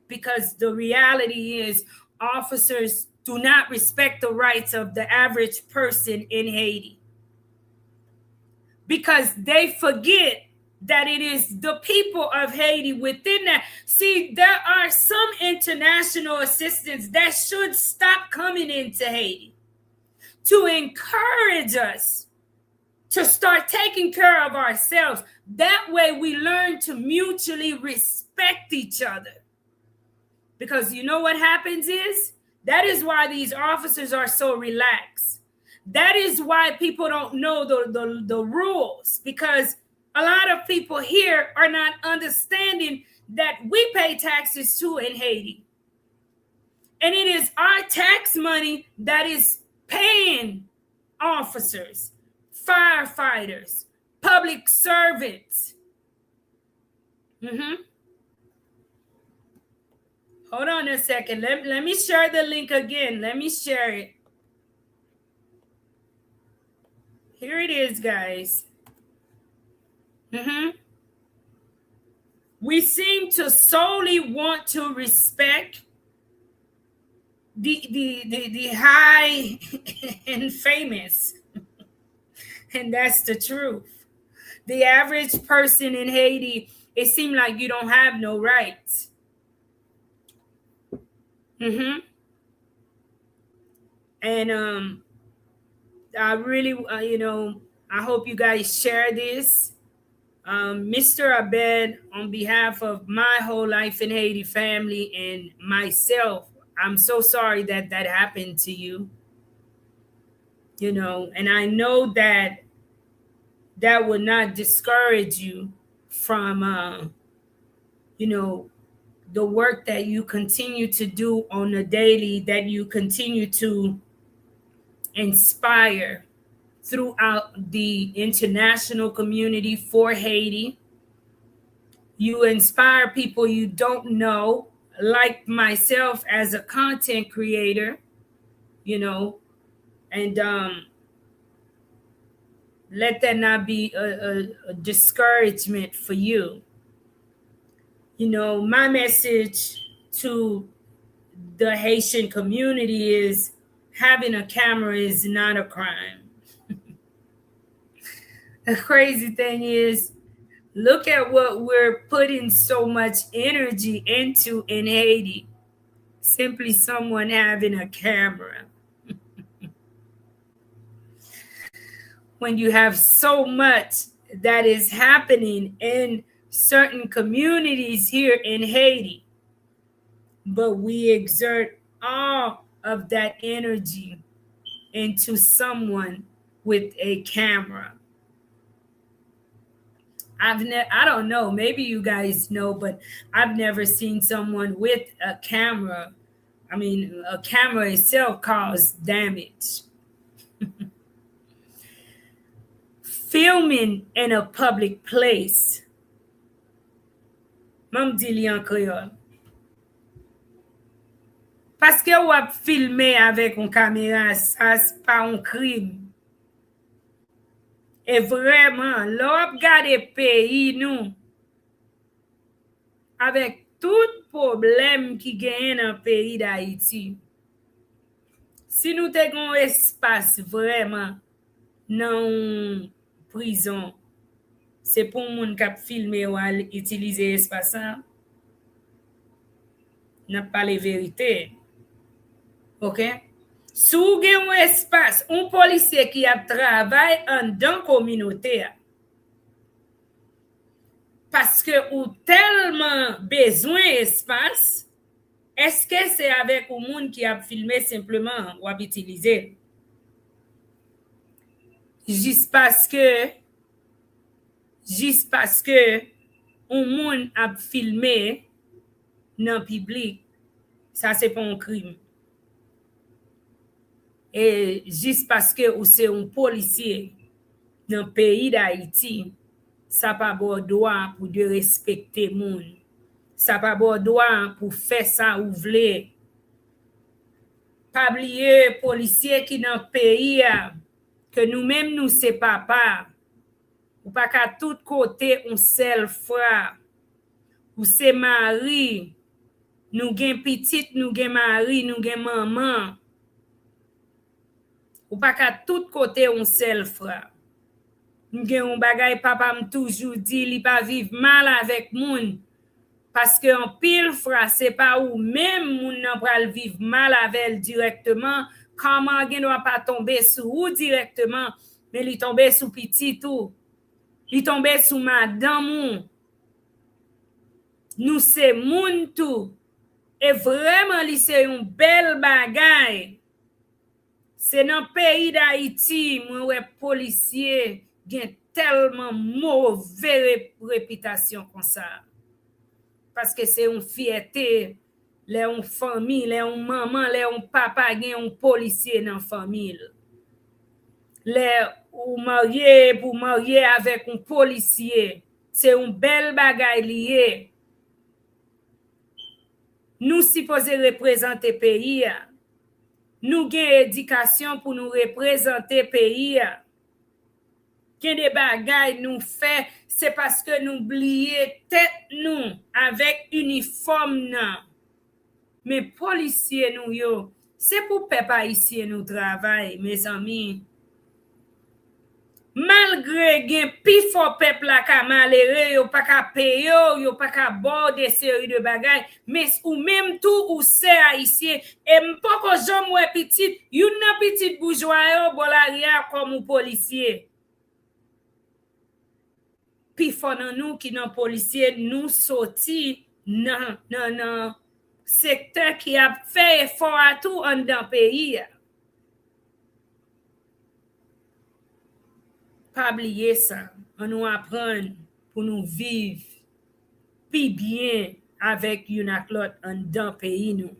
Because the reality is, officers do not respect the rights of the average person in Haiti. Because they forget that it is the people of Haiti within that. See, there are some international assistance that should stop coming into Haiti to encourage us to start taking care of ourselves. That way we learn to mutually respect each other. Because you know what happens is, that is why these officers are so relaxed. That is why people don't know the rules, because a lot of people here are not understanding that we pay taxes too in Haiti. And it is our tax money that is paying officers, firefighters, public servants. Hold on a second. Let me share the link again. Let me share it. Here it is, guys. We seem to solely want to respect the high and famous. And that's the truth. The average person in Haiti, it seems like you don't have no rights. And I really, I hope you guys share this. Mr. Abed, on behalf of my whole Life in Haiti family and myself, I'm so sorry that that happened to you. And I know that that will not discourage you from, the work that you continue to do on a daily, that you continue to inspire throughout the international community for Haiti. You inspire people you don't know, like myself as a content creator, and let that not be a discouragement for you. My message to the Haitian community is having a camera is not a crime. The crazy thing is, look at what we're putting so much energy into in Haiti. Simply someone having a camera. When you have so much that is happening in certain communities here in Haiti, but we exert all of that energy into someone with a camera. I don't know, maybe you guys know, but I've never seen someone with a camera. I mean, a camera itself causes damage. Filming in a public place. Mam di li an kreol. Paske wap filme avèk un kamera, sa pa un krim. E vreman, lò ap gade peyi nou, avèk tout problem ki gen nan peyi d'Haïti. Si nou te gon espas vreman nan prison, se pou moun kap filme ou al itilize espasan, nan pale verite. Ok? Sou gen un espas, un policier qui a travail en dans communauté, parce que ou tellement besoin espace, est-ce que c'est avec un monde qui a filmé simplement ou a utilisé? Juste parce que un monde a filmé dans public, ça c'est pas un crime. Et juste parce que ou c'est un policier dans le pays d'Haïti, ça pas bon droit pour de respecter moun. Ça pas bon droit pour faire ça ou vle. Pas oublier policier qui dans le pays que nous-mêmes nous c'est papa. Ou pas qu'à tout côté on seul frère. Ou c'est mari. Nous gen petite, nous gen mari, nous gen maman. Ou pas qu'à tout côté on seul frère. M'gen un bagay papa m toujours dit li pas vivre mal avec moun parce que en pile frère c'est pas ou même moun nan pral vivre mal avec directement comment gen doit pas tomber sous ou directement mais li tomber sous petit tout li tomber sous madame nous c'est moun tout et vraiment li c'est un bel bagay. C'est dans le pays d'Haïti, moi, ouais, policier, gen tellement mauvaise réputation comme ça. Parce que c'est une fierté. le yon fami, le yon maman, le yon papa gen yon polisye nan famil. Le ou marye pou marye avek yon polisye, se yon bel bagay liye. Nou supposé représenter pays. Nous gen éducation pour nous représenter pays. Gen des bagay nous fait, c'est parce que nous oublions tête nous avec uniforme nan. Mais policiers nous yo, c'est pour peuple haïtien nous travail, mes amis. Malgré gen pi fort peuple la ka malere, yo pa ka payo, yo pa ka bo de série de bagay, mais ou même tout ou c'est haïtien, et m'poko jom wè petit, yon nan petit bourgeois yo bolaria comme ou policier. Pi fort nan nou ki nan policier, nou sorti nan secteur qui a fait effort à tout en dans pays. Pas oublier ça, on nous apprend pour nous vivre plus bien avec une autre en dans pays nous,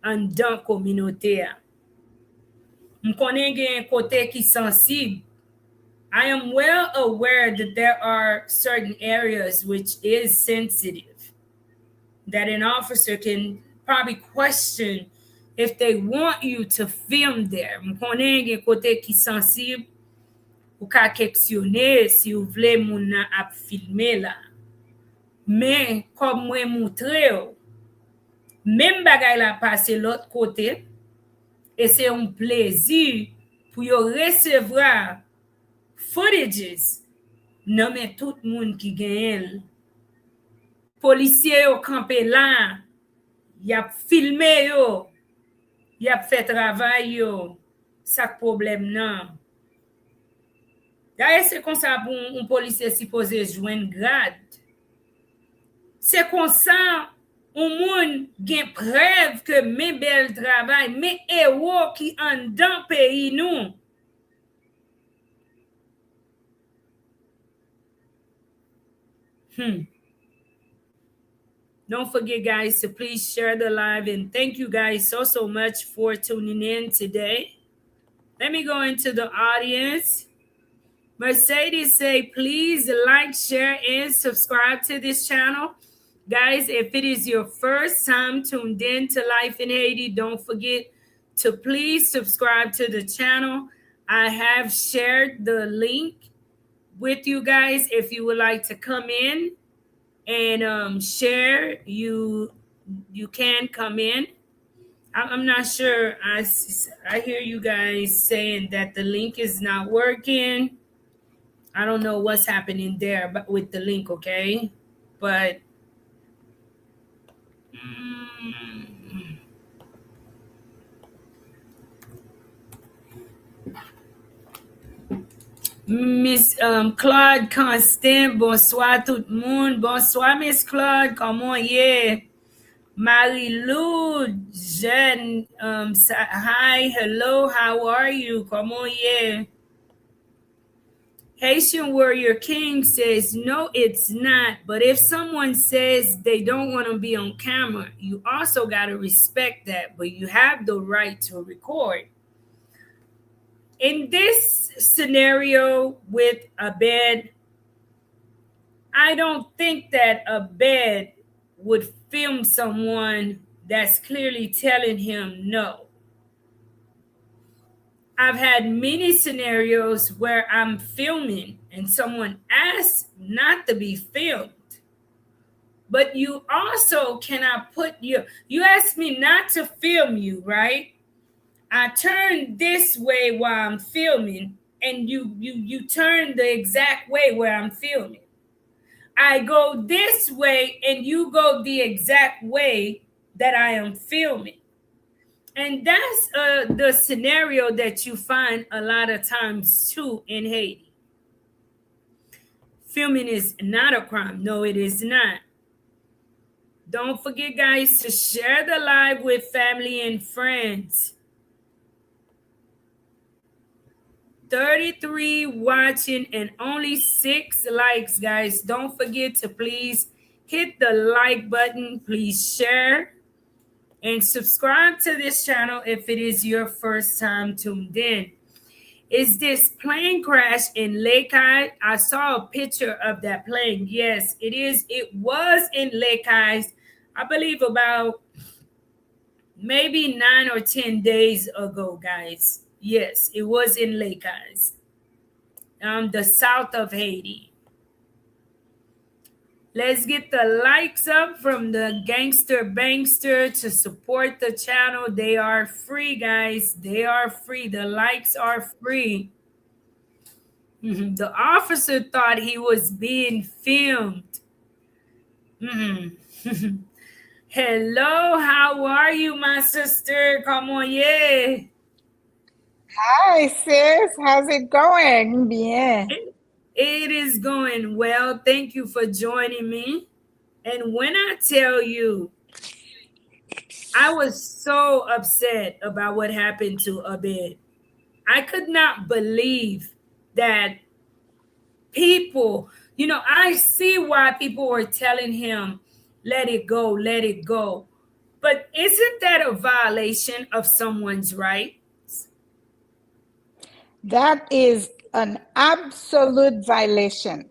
en dans communauté. On connaît un côté qui sensible. I am well aware that there are certain areas which is sensitive, that an officer can probably question if they want you to film there. On connaît un côté qui sensible. Ou ka questionner si ou vle moun nan ap filmer la. Mais comme moi montre ou, même bagay la passe l'autre côté, et c'est un plaisir pour yo recevoir footages nan men tout moun ki gen. Policier yo campé là, y a filmé yo, y a fait travail yo, ça problème nan. D'ailleurs, c'est comme ça pour un policier supposé joindre grade. C'est comme ça, un monde gen preuve que mes bel travail, mes héros qui en dans pays nous. Don't forget, guys, to please share the live, and thank you guys so much for tuning in today. Let me go into the audience. Mercedes say, please like, share, and subscribe to this channel. Guys, if it is your first time tuned in to Life in Haiti, don't forget to please subscribe to the channel. I have shared the link with you guys. If you would like to come in and share, you can come in. I'm not sure. I hear you guys saying that the link is not working. I don't know what's happening there but with the link, okay? But Miss Claude Constant, bonsoir tout le monde. Bonsoir Miss Claude, comment est? Marie-Lou, Jen, hi, hello, how are you? Comment est? Haitian Warrior King says, no, it's not. But if someone says they don't want to be on camera, you also got to respect that. But you have the right to record. In this scenario with Abed, I don't think that Abed would film someone that's clearly telling him no. I've had many scenarios where I'm filming and someone asks not to be filmed. But you also cannot put you asked me not to film you, right? I turn this way while I'm filming, and you turn the exact way where I'm filming. I go this way and you go the exact way that I am filming. And that's the scenario that you find a lot of times too in Haiti. Filming is not a crime. No, it is not. Don't forget, guys, to share the live with family and friends. 33 watching and only 6 likes, guys. Don't forget to please hit the like button. Please share. and subscribe to this channel if it is your first time tuned in. Is this plane crash in Lake Eyes? I saw a picture of that plane. Yes, it is. It was in Lake Eyes, I believe about maybe 9 or 10 days ago, guys. Yes, it was in Lake Eyes, the south of Haiti. Let's get the likes up from the gangster bankster to support the channel. They are free, guys. They are free. The likes are free. The officer thought he was being filmed. Hello, how are you, my sister? Come on, yeah. Hi, sis. How's it going? Bien. It is going well. Thank you for joining me. And when I tell you, I was so upset about what happened to Abed. I could not believe that people, I see why people were telling him, let it go, let it go. But isn't that a violation of someone's rights? That is an absolute violation.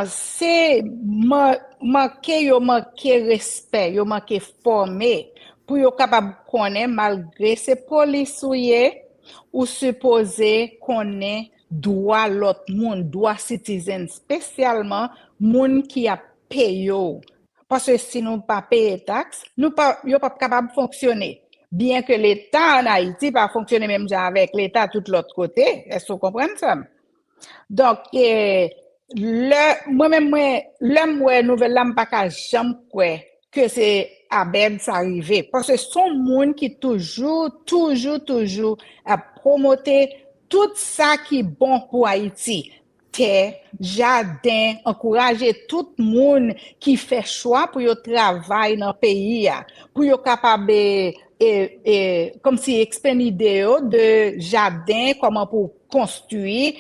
C'est manquer respect, yo manquer formé pour yo capable connaître malgré ces policiers ou supposé connaître droit l'autre monde, droit citizen, spécialement monde qui a payé. Parce que si nous pas payer taxe, nous pas yo pas capable de fonctionner. Bien que l'État en Haïti pas fonctionner même avec l'État tout l'autre côté, est-ce que vous comprenez ça? Donc, moi-même, le nouvelle là, pas jamais que c'est Abed ça arrivé. Parce que son monde qui toujours a promoté tout ça qui est bon pour Haïti. Terre, jardin, encourager tout le monde qui fait choix pour y travailler dans le pays, pour y capable comme si expliquer idée de jardin, comment pour construire,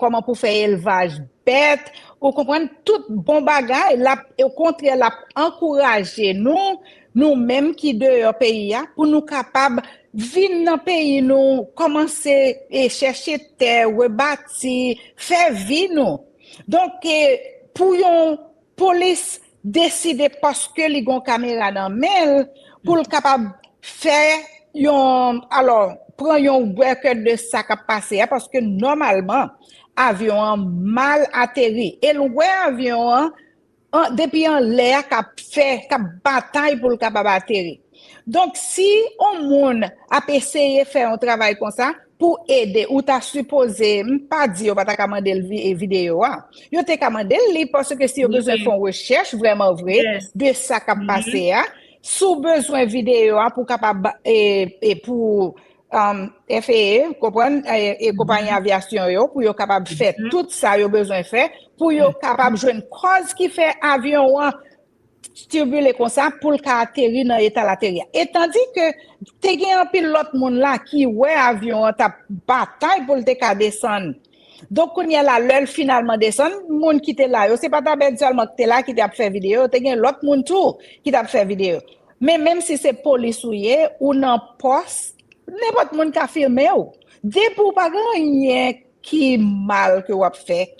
comment pour faire élevage bête, ou comprendre tout bon bagage, au contraire, la encourager nous-mêmes qui de pays, pour nous capables vivre dans le pays, nous commencer et chercher terre, rebâtir, faire vie nous. Donc, pour une police décider parce que les gon caméra dans mail, pour le capable faire alors prend un record de ça qui a passé parce que normalement avion mal atterri et le avion depuis en l'air qui a bataille pour le capable atterrir. Donc si on monde a essayé faire un travail comme ça pour aider ou t'as supposé pas dire pas ta commander le vidéo yo t'ai commandé parce que si on besoin faire une recherche vraiment vrai de ça qui a passé sous besoin vidéo pour capable et pour FAA comprendre et compagnie aviation yo pour yo capable faire tout ça yo besoin faire pour yo capable joindre cause qui fait avion turbulé comme ça pour le atterrir dans l'état l'atterrir. Et tandis que t'es gen un pilote monde là qui ouais avion ta bataille pour le te descendre. Donc on y a là l'heure finalement descendre monde qui était là yo c'est pas ta bête seulement qui était là qui t'a fait vidéo t'es gen l'autre monde tout qui t'a fait vidéo. Mais même si c'est policier ou non poste n'importe monde qui a filmé ou dès pour pas rien qui mal que ou a fait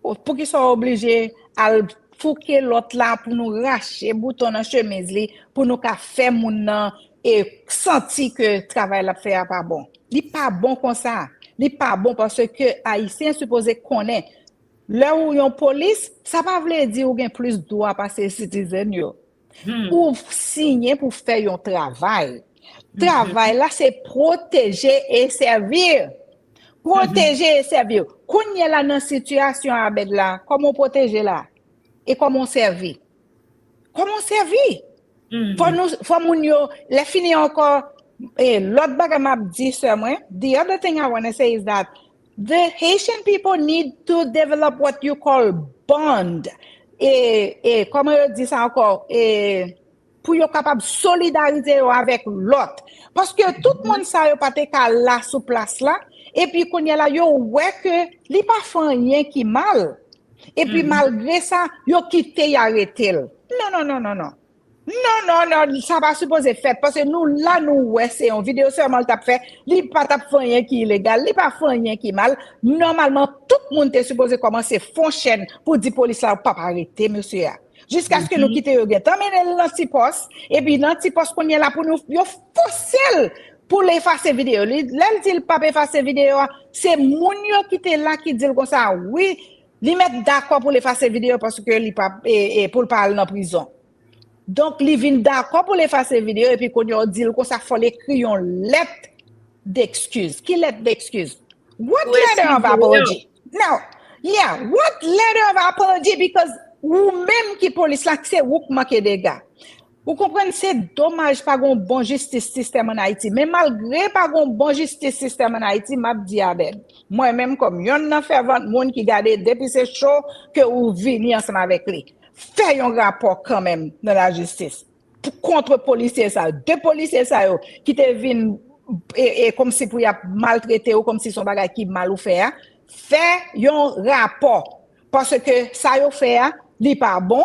pour qu'ils soient obligés à fouquer l'autre là pour nous racher bouton dans chemise li pour nous ka faire moun nan et sentir que travail la faire pas bon. Li pas bon comme ça. Li pas bon parce que haïtien supposé connaître là où yon police ça pas veut dire ou gen plus droit passer citizen yo. Ou signer pour faire un travail. Travail là c'est protéger et servir. Protéger et servir. Quand y a là dans situation Abed là, comment protéger là et comment servir? Comment servir? Faut moun yo, les fini encore l'autre bagage m'a dit ça moi. The other thing I want to say is that the Haitian people need to develop what you call bond. Et comment on dit ça encore? Pour yo capable solidarité avec l'autre. Parce que tout le monde ça yo pas te là sous place là. Et puis, quand y a là, yo ouais que li pas fait rien qui mal. Et puis, malgré ça, yo quitté y arrêté. Non. Non, ça va supposer fait parce que nous là nous ouais c'est une vidéo seulement t'a fait, li pas t'a fait rien qui illégal, li pas fait rien qui mal. Normalement tout le monde est supposé commencer fond chaîne pour dire police là pas arrêter monsieur là. Jusqu'à ce que nous quitter yo gen. Tant men dans ti poste et puis dans ti poste qu'on est là pour nous yo forcer pour l'effacer vidéo. L'elle dit pas effacer vidéo, c'est moun yo qui était là qui dit comme ça oui, li mettre d'accord pour l'effacer vidéo parce que li pas pour pas aller en prison. Donc, li vin d'accord pour l'effacer vidéo et puis qu'on y dit qu'on ça faut l'écrire une lettre d'excuse. Qui lettre d'excuse? What letter of apology? Now, yeah, what letter of apology? Because ou même qui police là, c'est ou qui manque des gars. Vous comprenez, c'est dommage pas un bon justice système en Haïti. Mais malgré pas un bon justice système en Haïti, m'a dit Abed. Moi-même, comme yon nan fervent monde qui garde depuis c'est chaud que ou vini ensemble avec lui. Fais un rapport quand même dans la justice. Contre policiers ça, deux policiers ça yo, qui te viennent et comme si pour y a maltraité ou comme si son bagage qui mal ou fait. Fais un rapport. Parce que ça yo fait, li pas bon.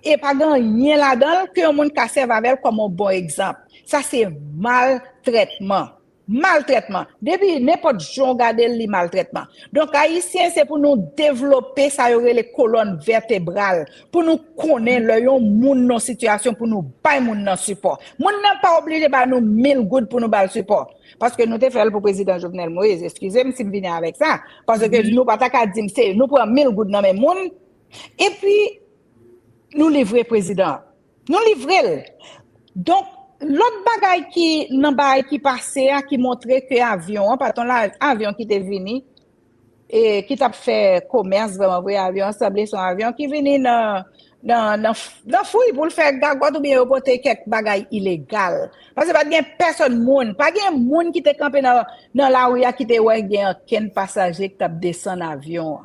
Et pas rien là-dedans que monde ka serve avec comme un bon exemple. Ça c'est maltraitement. Maltraitement. Depuis n'importe jour regarder le maltraitement. Donc haïtien c'est pour nous développer ça y aurait les colonnes vertébrales pour nous connaître le yon moun non situation pour nous bay moun non support. Moun n'a pas obligé ba nous 1000 good pour nous ba support. Parce que nous te fait pour président Jovenel Moïse. Excusez-moi si me venir avec ça parce que nous pas ta ka dire c'est nous prend 1000 good dans même moun et puis nous livrer président. Nous livrer. Donc l'autre bagaille qui nan bagaille qui passait qui montrait que avion pardon là avion qui était venu et qui t'a fait commerce vraiment vrai avion semblait son avion qui venu dans fouille pour le faire garde ou bien reporter quelques bagaille illégal parce que pas gain personne monde pas gain monde qui était campé dans la rue qui était ouais gain aucun passager qui t'a descend avion.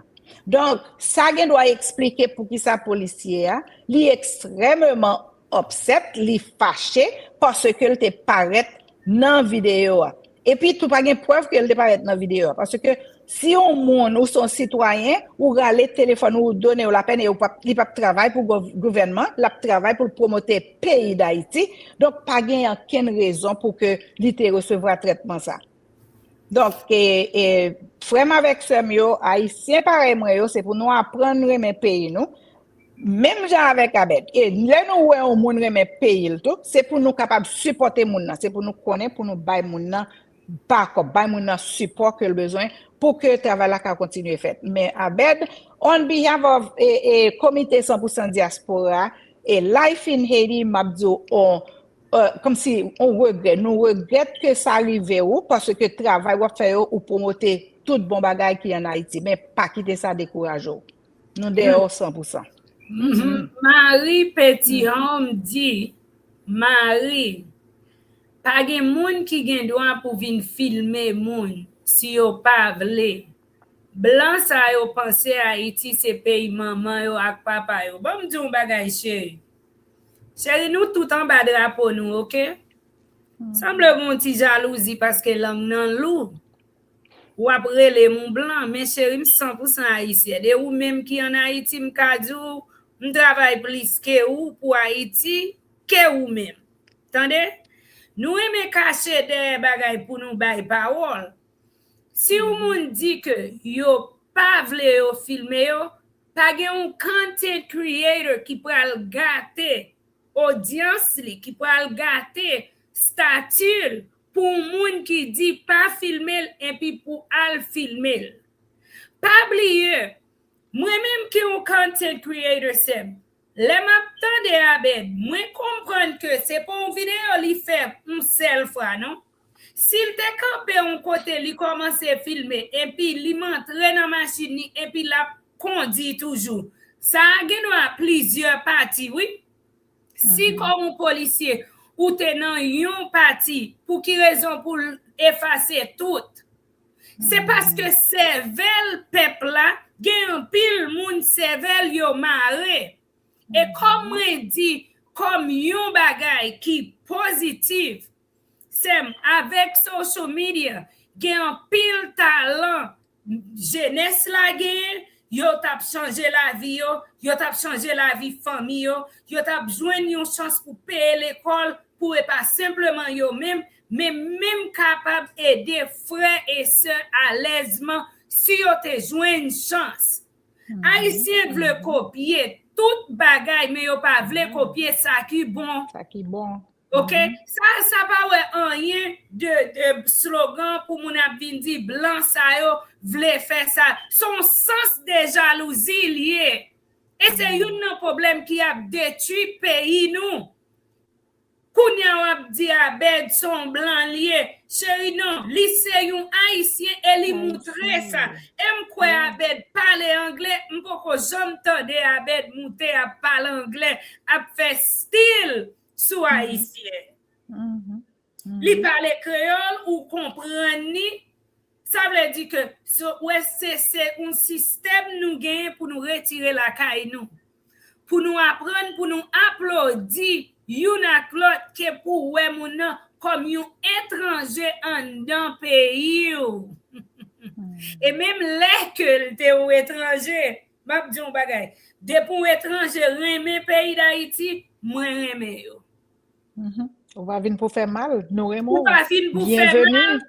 Donc ça gain doit expliquer pour qui ça policier li extrêmement upset, li fâché parce que elle te paraît dans vidéo. Et puis tout pas gain preuve que elle te paraît dans vidéo parce que si on monde ou son citoyen ou râler téléphone ou donner la peine et il pas travail pour gouvernement, la travail pour promouvoir pays d'Haïti, donc pas gain aucune raison pour que li te recevra traitement ça. Donc vraiment avec ce mieux haïtien pareil moi c'est pour nous apprendre mes pays nous. Même genre avec Abed et là nous ouais on monde remet payer tout c'est pour nous capable supporter moun c'est pour nous connaître pour nous bailler moun pas comme bailler moun support que le besoin pour que le travail là continue fait mais Abed on behalf of a comité 100% diaspora et life in Haiti mabdo on comme si on regrette nous regrette que ça arrive ou parce que travail va faire ou promoter tout bon bagage qui en Haïti mais pas quitter ça décourager nous dehors 100%. Marie Petit Homme dit Marie pas gen moun qui gen droit pour venir filmer moun si yo pas vle. Blanc ça yo penser Haïti c'est pays maman yo ak papa yo. Bon m'di un bagay chéri. Chéri nous tout en bas drapeau nous, OK? Semble mon ti jalousie parce que langue nan lou. Ou après les mon blanc mais chéri 100% haïtien. De ou même qui en Haïti m'kadou je travaille plus que ou pour Haïti que ou même. Attendez? Nous aimons cacher des bagages pour nous bailler parole. Si ou moun dit que yo pas vle yo filmer yo, pas gen un content creator qui pral gâter audience li, qui pral gâter statut pour moun qui dit pas filmer et puis pour al filmer. Pas oublier moi-même qui un content creator c'est les m'attendais Abed moi comprendre que c'est pas une vidéo li fait une seule fois non s'il te campé un côté li commence à filmer et puis li montre dans machine et puis la conduit toujours ça a plusieurs parties oui si comme un policier ou te dans une partie pour qui raison pour effacer tout c'est parce que cervelle peuple là gen pile moun cervelle yo maré et comme on dit comme yon bagay qui positif c'est avec social media gen pile talent jeunesse la gen yo tap changé la vie yo tap changé la vie famille yo tap joindre une chance pour payer l'école pour pas simplement yo même mais même capable aider frères et sœurs à l'aisement si yo te joindre une chance. Haïtien veut copier tout bagay mais yo pas veut copier ça qui bon. Ça qui bon. OK? Ça pas ouais rien de slogan pour mon ap vinn di blanc ça yo vle faire ça. Son sens de jalousie lié. Et c'est un problème qui a détruit pays nous. Kounya wap di Abed son blanc lié. Chéri non, li c'est un haïtien et li montre ça. M quoi Abed parle anglais, m'poko jam tande Abed monte à parler anglais, a fait style sous haïtien. Li parle créole ou comprendre ni, ça veut dire que c'est un système nous gagne pour nous retirer la caille nous. Pour nous apprendre, pour nous applaudir, yon ak l'autre que pour ouais moun nan comme yon étranger en dans pays. Et même les que te ou étranger, m'a dit un bagay, de pour étranger remet pays d'Haïti, moi remet yo. On va venir pour faire mal, nous remons. On va venir pour faire mal.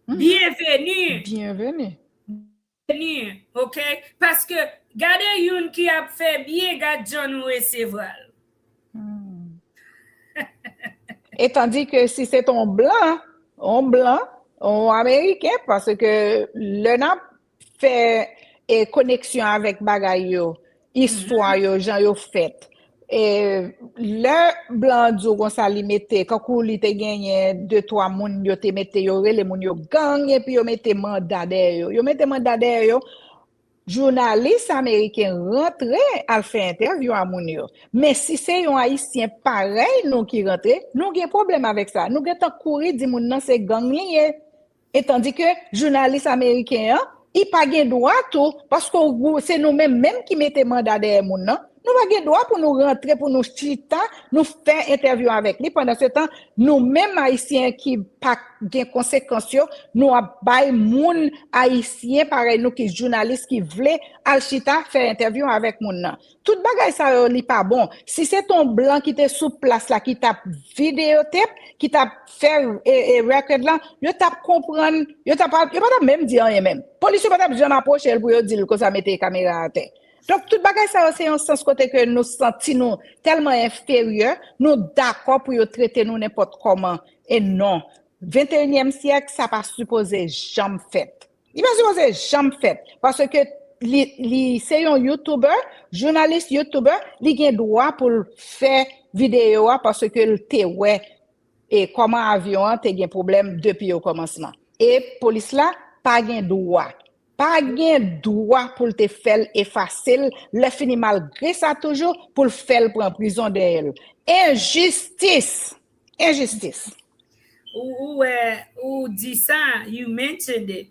Bienvenue. Bienvenue. OK? Parce que gardez yon qui a fait bien, gade John ou recevoir. Et tandis que si c'est un blanc, un américain, parce que le n'a fait connexion avec bagay yo, histoire yo, gens yo fait. Et le blanc du kon sa li mette, quand li te gagné 2-3 moun yo te mette yo les moun yo gang et puis yo mette mandat derrière yo. Mette mandat derrière yo. Journaliste américain rentre à faire interview à moun yo. Mais si c'est un haïtien pareil nous qui rentre, nous gen problème avec ça. Nous gen tant courir di moun nan c'est gang lié. Et tandis que journaliste américain, il pas gen droit tout parce que c'est nous même qui mettez mandat derrière moun nan. Nous pas gen droit pour nous rentrer pour nous chita, nous faire interview avec lui pendant ce temps, nous même haïtiens qui pas gen conséquences yo, nous a bay moun haïtien pareil nous qui journalistes qui vle al chita faire interview avec moun nan. Tout bagay ça li pas bon. Si c'est ton blanc qui était sous place là qui t'a vidéotape, qui t'a fait record là, yo t'a comprendre, yo pas même dire rien même. Police pas t'a besoin approcher pour yo dire que ça mette caméra à terre. Donc, tout bagay ça, c'est un sens côté que nous sentons tellement inférieurs, nous d'accord pour traiter nous n'importe comment. Et non, 21e siècle, ça pas supposé jamais fait. Il pas supposé jamais fait. Parce que c'est un YouTuber, journaliste YouTuber, il a droit pour faire vidéo parce que le te ouais et comment avion te gen problème depuis au commencement. Et police là, pas gen droit. Pas gen droit pour te faire effacer le fini malgré ça toujours pour le faire prendre prison d'elle. Injustice. Ou dit ça, you mentioned it.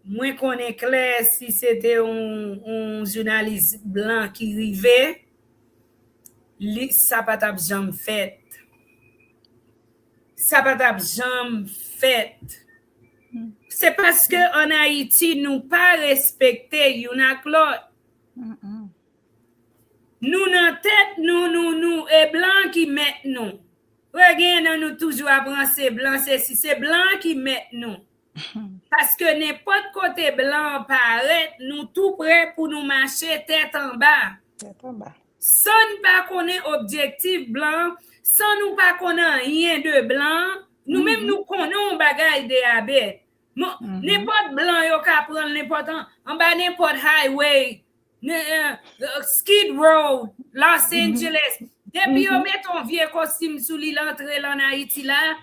Moi connais clair si c'était un journaliste blanc qui rivait, ça pas t'a jamais fait. Ça pas t'a jamais fait. C'est parce que en Haïti nous pas respecter yon ak l'autre. Nous dans tête nous et blanc qui met nous. Regarde nous toujours apprendre c'est blanc c'est blanc qui met nous. Parce que n'importe côté blanc paraît nous tout prêt pour nous marcher tête en bas. Sans nous pas connaître objectif blanc, sans nous pas connaître rien de blanc, nous même nous connaissons bagay de Abed. N'importe blanc yo ka prendre n'importe en bas n'importe highway, Skid Row, Los Angeles. Depuis yo met ton vieux costume sous l'entrée en Haïti là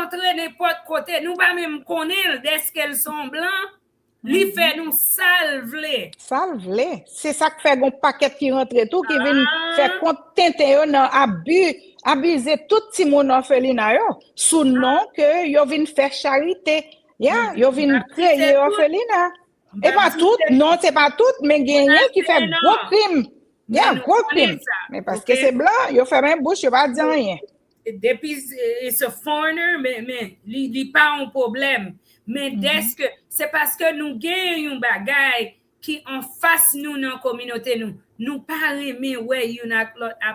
entrer n'importe côté, nous pas même connaître est-ce qu'elles sont blancs. Li fait nous salvler. C'est ça qui fait un paquet qui rentre tout qui vient faire compte yo nan abuser tout petit monde orphelinat yo sous nom que yo vinn faire charité. Yo vinn créer orphelinat. Et pas tout, non, c'est pas tout, mais gagné qui fait gros crime. Gros crime. Mais parce que c'est blanc, yo fait même bouche, yo pas dire rien. depuis c'est un foreigner, mais il pas un problème. Mais c'est parce que nous gagnons un bagage qui en face nous dans la communauté nous pas aimer ouais you n'a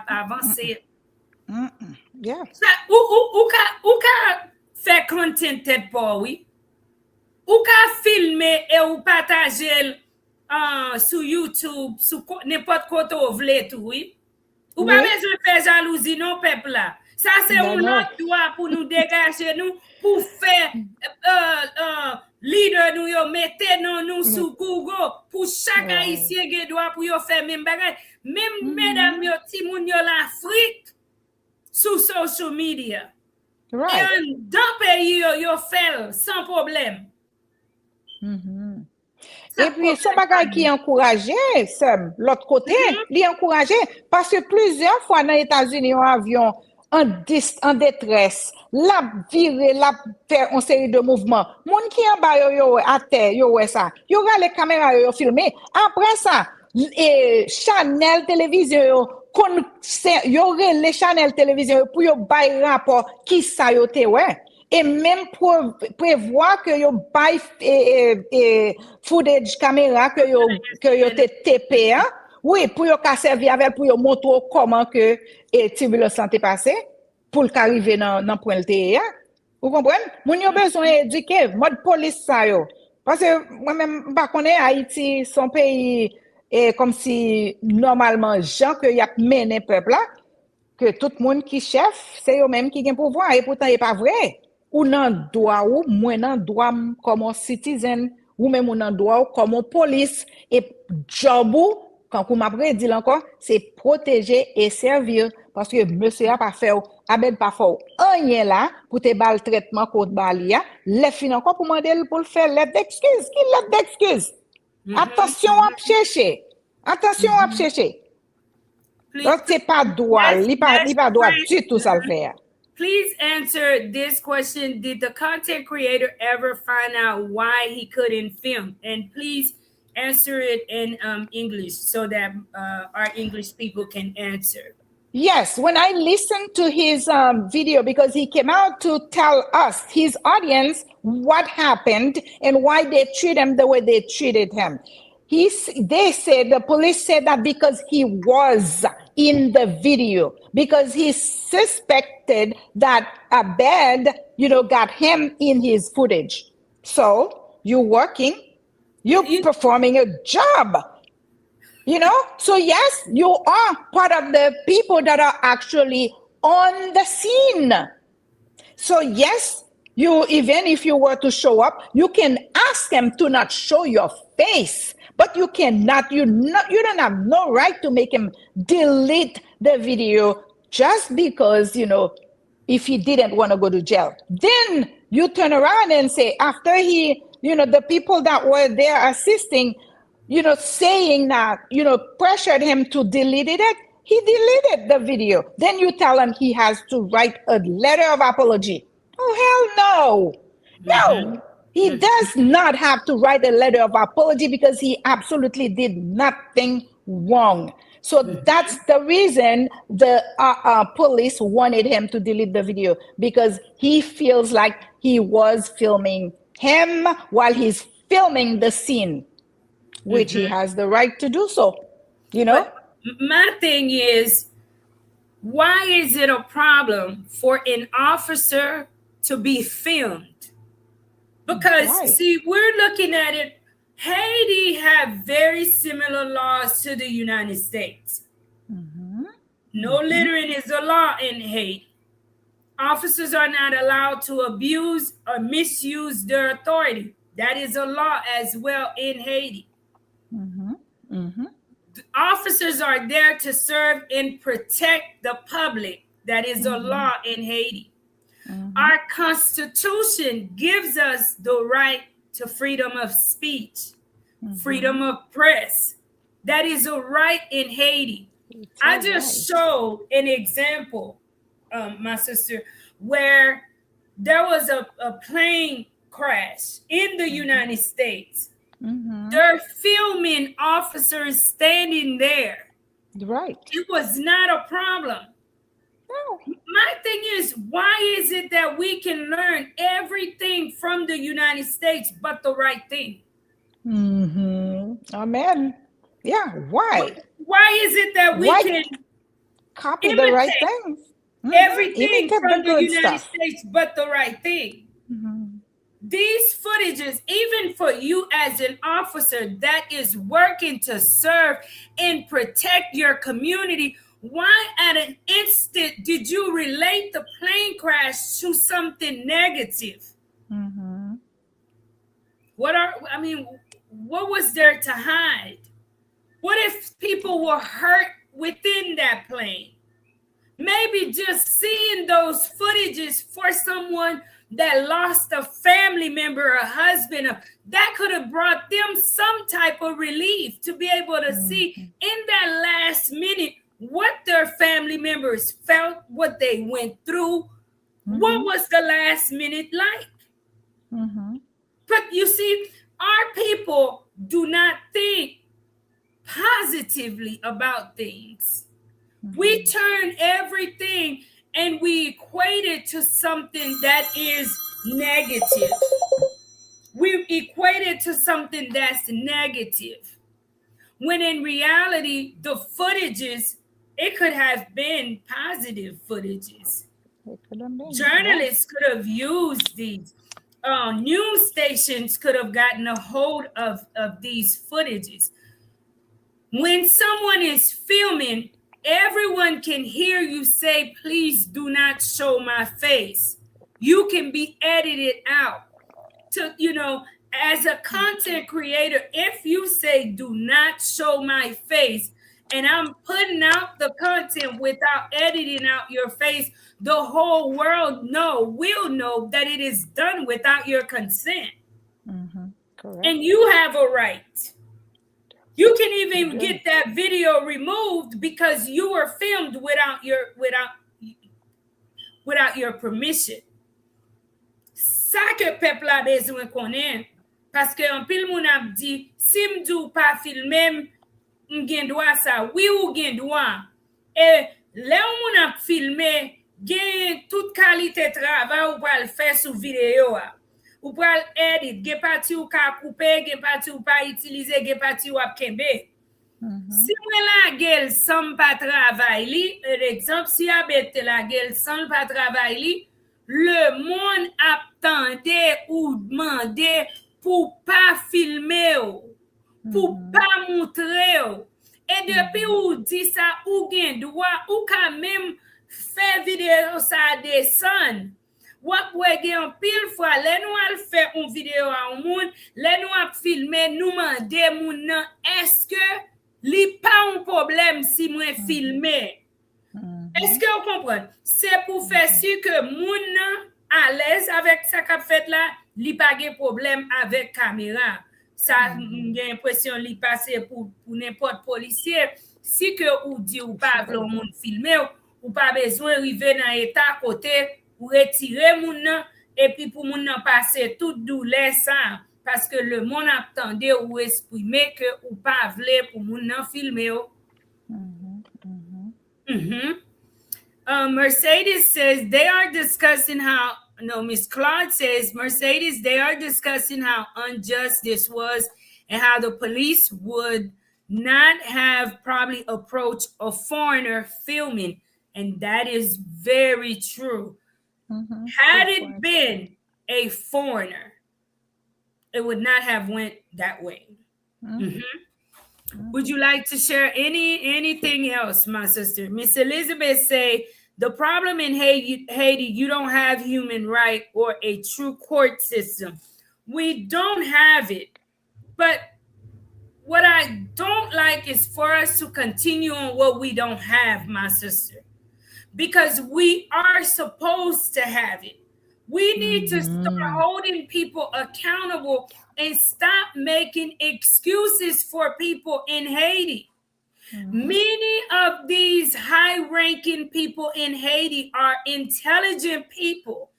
avancer. Yeah. Ou ka faire content tête pas oui. Ou ka filmer et ou partager sur YouTube, sur n'importe quoi vous voulez tout oui. Ou pas besoin de faire jalousie non peuple là. Ça c'est un autre droit pour nous dégager nous pour faire leader nous yo mettez nous sur Google pour chaque haïtien qui doit pour yo faire même bagage même mesdames yo ti moun yo l'Afrique sur social media. Et dans pays yo fait sans problème. Et puis, son bagage qui est encouragé, l'autre côté, il est encouragé parce que plusieurs fois dans les États-Unis, un avion en détresse, la viré, la fait une série de mouvements. Moun qui en bas, yo à terre, yo ouais ça. Yo regarde les caméras, yo filmé. Après ça, Chanel télévision, yo les Chanel télévision pour yo bay rapport qui ça yo te ouais. Et même pour prévoir que yo buy footage caméra que yo te TP hein? Oui pour yo ka servir avec pour yo montrer comment que turbulence santé passé pour le arriver dans point le vous comprenez moun yo besoin éduquer mode police ça yo parce que moi même pas connais Haïti son pays comme si normalement gens que y a mené peuple là que tout le monde qui chef c'est eux même qui gagne pouvoir et pourtant c'est pas vrai. Ou nan droit ou moi nan droit comme un citizen ou même nan droit comme police et job ou quand vous m'avez dit encore c'est protéger et servir parce que monsieur a pas fait Abed pas fait rien là pour te bal traitement contre balia les fin encore pour demander pour le faire lettre d'excuse qui lettre d'excuse attention à chercher donc c'est pas droit il pas droit du tout ça le faire. Please answer this question. Did the content creator ever find out why he couldn't film? And please answer it in English so that our English people can answer. Yes, when I listened to his video, because he came out to tell us, his audience, what happened and why they treat him the way they treated him. The police said that because he was in the video, because he suspected that Abed, got him in his footage. So you're working, you're performing a job, So yes, you are part of the people that are actually on the scene. So yes, even if you were to show up, you can ask them to not show your face. But you cannot, you don't have no right to make him delete the video just because, if he didn't want to go to jail. Then you turn around and say, after he, the people that were there assisting, saying that, pressured him to delete it, he deleted the video. Then you tell him he has to write a letter of apology. Oh, hell no. No. He does not have to write a letter of apology because he absolutely did nothing wrong. So that's the reason the police wanted him to delete the video, because he feels like he was filming him while he's filming the scene, which he has the right to do so, But my thing is, why is it a problem for an officer to be filmed? Because, see, we're looking at it, Haiti have very similar laws to the United States. No littering is a law in Haiti. Officers are not allowed to abuse or misuse their authority. That is a law as well in Haiti. The officers are there to serve and protect the public. That is a law in Haiti. Our Constitution gives us the right to freedom of speech, freedom of press. That is a right in Haiti. I just showed an example, my sister, where there was a plane crash in the United States. They're filming officers standing there. Right. It was not a problem. No. My thing is, why is it that we can learn everything from the United States but the right thing? Amen. Yeah. Why? Why is it that we Why can copy the right imitate things? everything Imitate the from the good United stuff. States but the right thing? These footages, even for you as an officer that is working to serve and protect your community, why at an instant did you relate the plane crash to something negative? What was there to hide? What if people were hurt within that plane? Maybe just seeing those footages for someone that lost a family member, a husband, that could have brought them some type of relief to be able to see in that last minute what their family members felt, what they went through, what was the last minute like. But you see, our people do not think positively about things. We turn everything and we equate it to something that is negative. We equate it to something that's negative. When in reality, the footages, it could have been positive footages. Journalists could have used these. News stations could have gotten a hold of these footages. When someone is filming, everyone can hear you say, please do not show my face. You can be edited out. As a content creator, if you say do not show my face, and I'm putting out the content without editing out your face, the whole world will know that it is done without your consent. Correct. And you have a right. You can even get that video removed because you were filmed without your permission. Ça que peuple a besoin konnen, parce que en pile moun ap di, si m'dou pa filmem, m'gen droit ça. Oui ou gen droit. Et là où moun ap filmé, gen toute qualité travail ou pral faire sous vidéo a. Ou pral edit, gen parti ou ka couper, gen parti ou pa utiliser, gen parti ou ap kembe. Si mwen la gel sans pa travail li, exemple, si Abed te la gel sans pa travail li, le monde attendé ou demandé pour pas filmer pour pas montrer et depuis ou dit ça ou gen droit ou quand même faire vidéo ça descend ou gen pile fois les nous al faire une vidéo à un monde les nous a filmer nous demander moun nan est-ce que li pas un problème si moi filmer. Est-ce que vous comprenez? C'est pour faire sûr que moun à l'aise avec ça qu'a fait là, li pas de problème avec caméra. Ça j'ai l'impression li passer pour n'importe policier. Si que ou dit ou pas vle moun filmer ou pas besoin arriver dans état côté ou retirer moun nan et puis pour moun nan passer toute douleur ça parce que le monde attendait ou exprimer que ou pas vle pour moun nan filmer. Mercedes says they are discussing how, no, Miss Claude says, Mercedes, they are discussing how unjust this was and how the police would not have probably approached a foreigner filming. And that is very true. Had it been a foreigner, it would not have went that way. Would you like to share anything else, my sister? Miss Elizabeth say, the problem in Haiti, you don't have human right or a true court system. We don't have it. But what I don't like is for us to continue on what we don't have, my sister. Because we are supposed to have it. We need to start holding people accountable and stop making excuses for people in Haiti. Many of these high-ranking people in Haiti are intelligent people.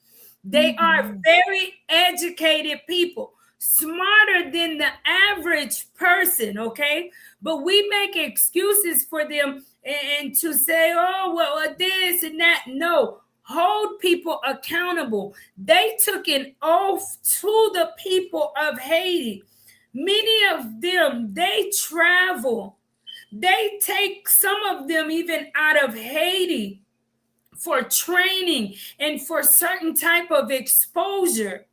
They are very educated people. smarter than the average person, okay? But we make excuses for them and to say, oh, well, this and that. No, hold people accountable. They took an oath to the people of Haiti. Many of them, they travel. They take some of them even out of Haiti for training and for certain type of exposure.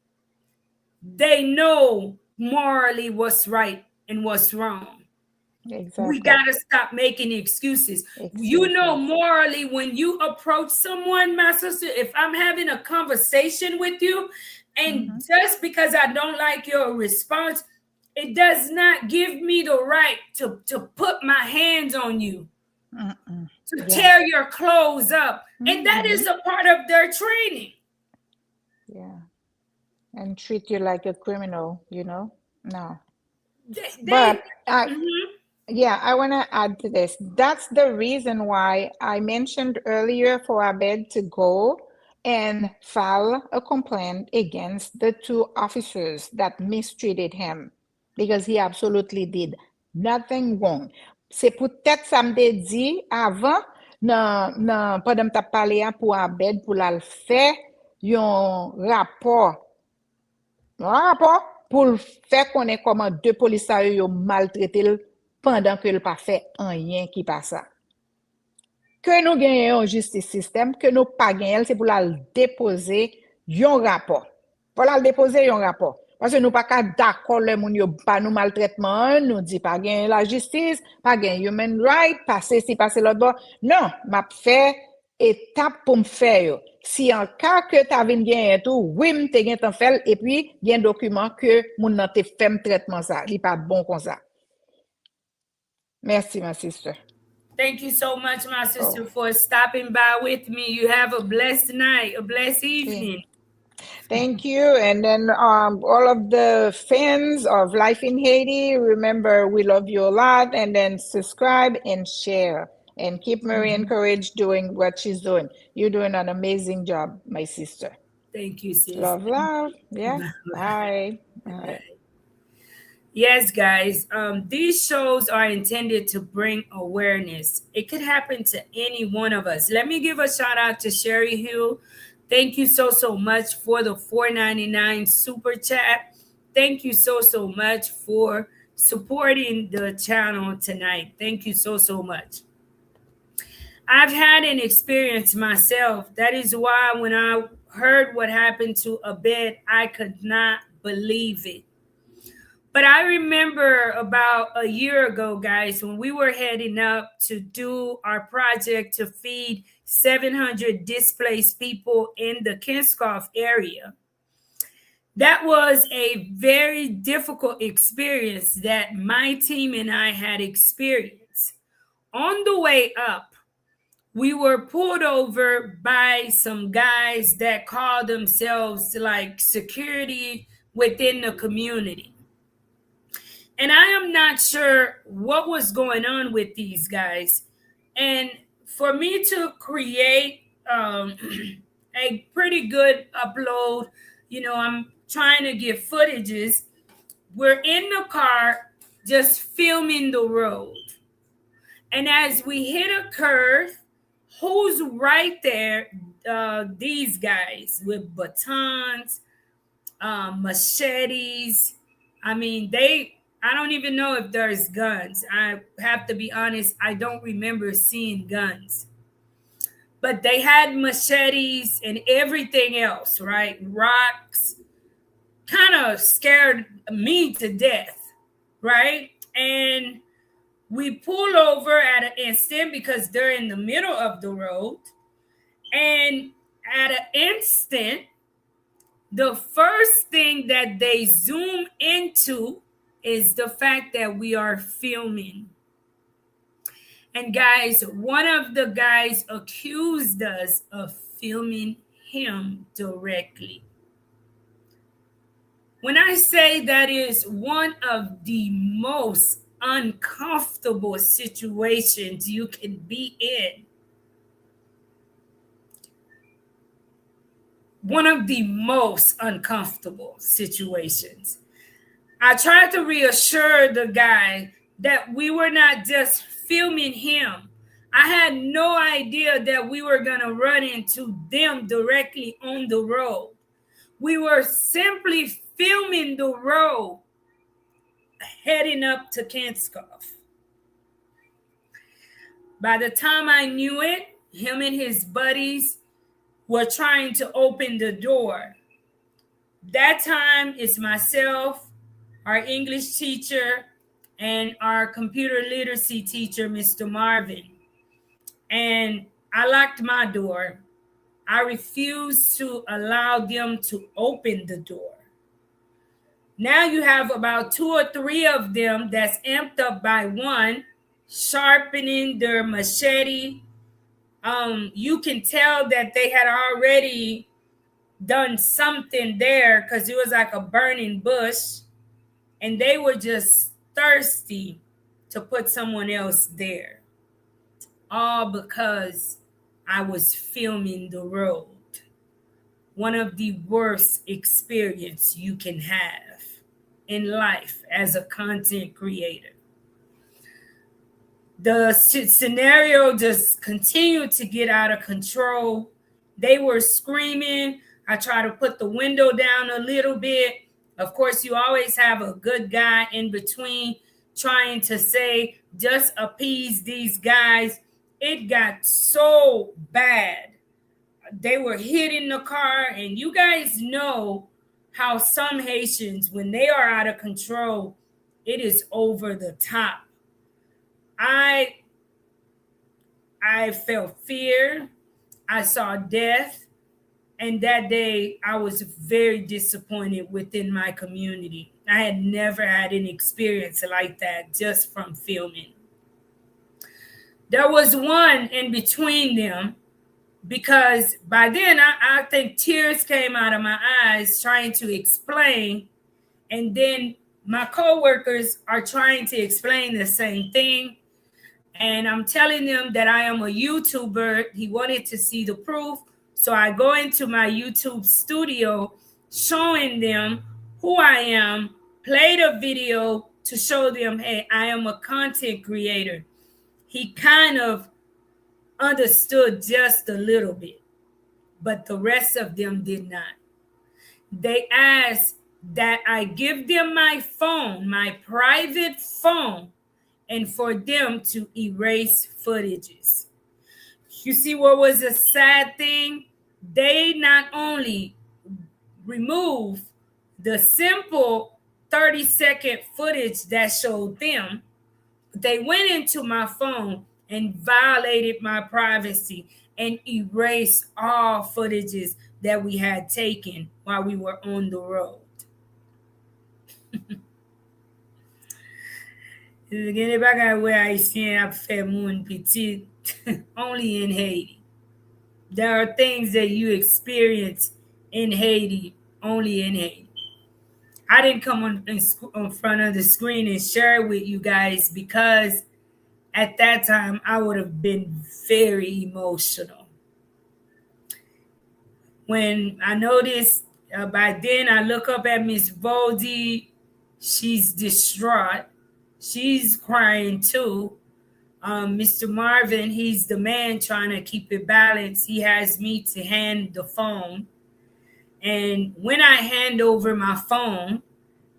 They know morally what's right and what's wrong. We Exactly. got to stop making excuses. You know, morally, when you approach someone, my sister, if I'm having a conversation with you, and just because I don't like your response, it does not give me the right to put my hands on you, to tear your clothes up. And that is a part of their training. Yeah. And treat you like a criminal, No. They But I want to add to this. That's the reason why I mentioned earlier for Abed to go and file a complaint against the two officers that mistreated him, because he absolutely did nothing wrong. C'est peut-être ça me dit avant, pendant que tu parlé pour Abed pour la faire un rapport pour faire connaître comment deux policiers ont maltraité pendant que le pas fait rien qui passe ça. Que nous gagnons un justice système, que nous pas gagnons, c'est pour la déposer un rapport. Pour la déposer un rapport. Parce que nous pas d'accord le moun yo pas nous maltraitement, nous dit pas gagner la justice, pas gagner human right, passer si passer l'autre bord. Non, m'a fait étape pour me faire. Si en cas que tu as gagné tout, oui, m'te gen t'en fait et puis il y a un document que moun nan te fait traitement ça, il pas bon comme ça. Merci ma sister. Thank you so much, my sister, for stopping by with me. You have a blessed night, a blessed evening. Thank you. And then all of the fans of Life in Haiti, remember, we love you a lot. And then subscribe and share. And keep Marie encouraged doing what she's doing. You're doing an amazing job, my sister. Thank you, sis. Love. Yeah. Bye. Bye. Yes, guys, these shows are intended to bring awareness. It could happen to any one of us. Let me give a shout out to Sherry Hill. Thank you so much for the $4.99 super chat. Thank you so much for supporting the channel tonight. Thank you so much. I've had an experience myself. That is why when I heard what happened to Abed, I could not believe it. But I remember about a year ago, guys, when we were heading up to do our project to feed 700 displaced people in the Kinskoff area. That was a very difficult experience that my team and I had experienced. On the way up, we were pulled over by some guys that call themselves like security within the community. And I am not sure what was going on with these guys. And for me to create a pretty good upload, I'm trying to get footages. We're in the car just filming the road. And as we hit a curve, who's right there? These guys with batons, machetes. I mean, I don't even know if there's guns. I have to be honest, I don't remember seeing guns. But they had machetes and everything else, right? Rocks. Kind of scared me to death, right? And we pull over at an instant because they're in the middle of the road. And at an instant, the first thing that they zoom into is the fact that we are filming. And guys, one of the guys accused us of filming him directly. When I say that is one of the most uncomfortable situations you can be in. One of the most uncomfortable situations. I tried to reassure the guy that we were not just filming him. I had no idea that we were going to run into them directly on the road. We were simply filming the road heading up to Kanskoff. By the time I knew it, him and his buddies were trying to open the door. That time it's myself, our English teacher, and our computer literacy teacher, Mr. Marvin. And I locked my door. I refused to allow them to open the door. Now you have about 2 or 3 of them that's amped up by one, sharpening their machete. You can tell that they had already done something there because it was like a burning bush, and they were just thirsty to put someone else there. All because I was filming the road. One of the worst experiences you can have in life as a content creator. The scenario just continued to get out of control. They were screaming. I tried to put the window down a little bit. Of course, you always have a good guy in between trying to say, just appease these guys. It got so bad. They were hitting the car, and you guys know how some Haitians, when they are out of control, it is over the top. I felt fear. I saw death. And that day, I was very disappointed within my community. I had never had an experience like that just from filming. There was one in between them, because by then I think tears came out of my eyes trying to explain. And then my coworkers are trying to explain the same thing. And I'm telling them that I am a YouTuber. He wanted to see the proof. So I go into my YouTube studio showing them who I am, played a video to show them, hey, I am a content creator. He kind of understood just a little bit, but the rest of them did not. They asked that I give them my phone, my private phone, and for them to erase footages. You see what was a sad thing? They not only removed the simple 30-second footage that showed them, they went into my phone and violated my privacy and erased all footages that we had taken while we were on the road. Only in Haiti. There are things that you experience in Haiti, only in Haiti. I didn't come on front of the screen and share it with you guys because at that time I would have been very emotional. When I noticed, by then I look up at Miss Voldy, she's distraught. She's crying too. Mr. Marvin, he's the man trying to keep it balanced. He has me to hand the phone. And when I hand over my phone,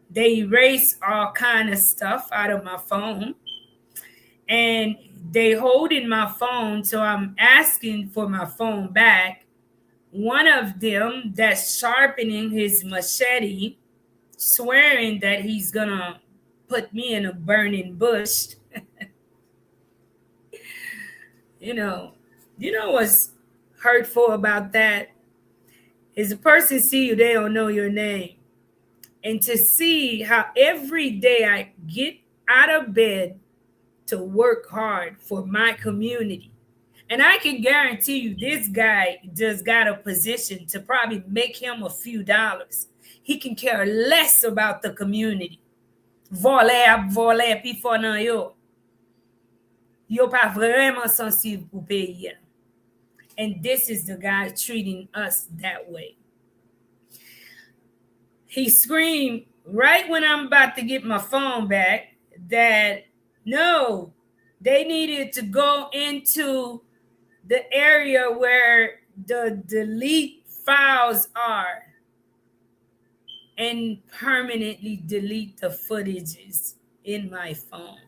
they erase all kind of stuff out of my phone. And they holding my phone, so I'm asking for my phone back. One of them that's sharpening his machete, swearing that he's gonna put me in a burning bush. You know what's hurtful about that is a person see you, they don't know your name. And to see how every day I get out of bed to work hard for my community. And I can guarantee you this guy just got a position to probably make him a few dollars. He can care less about the community. Voler, pi fò nan yo. Yo pa vreman sensible pou paye. And this is the guy treating us that way. He screamed, right when I'm about to get my phone back, that no, they needed to go into the area where the delete files are and permanently delete the footages in my phone.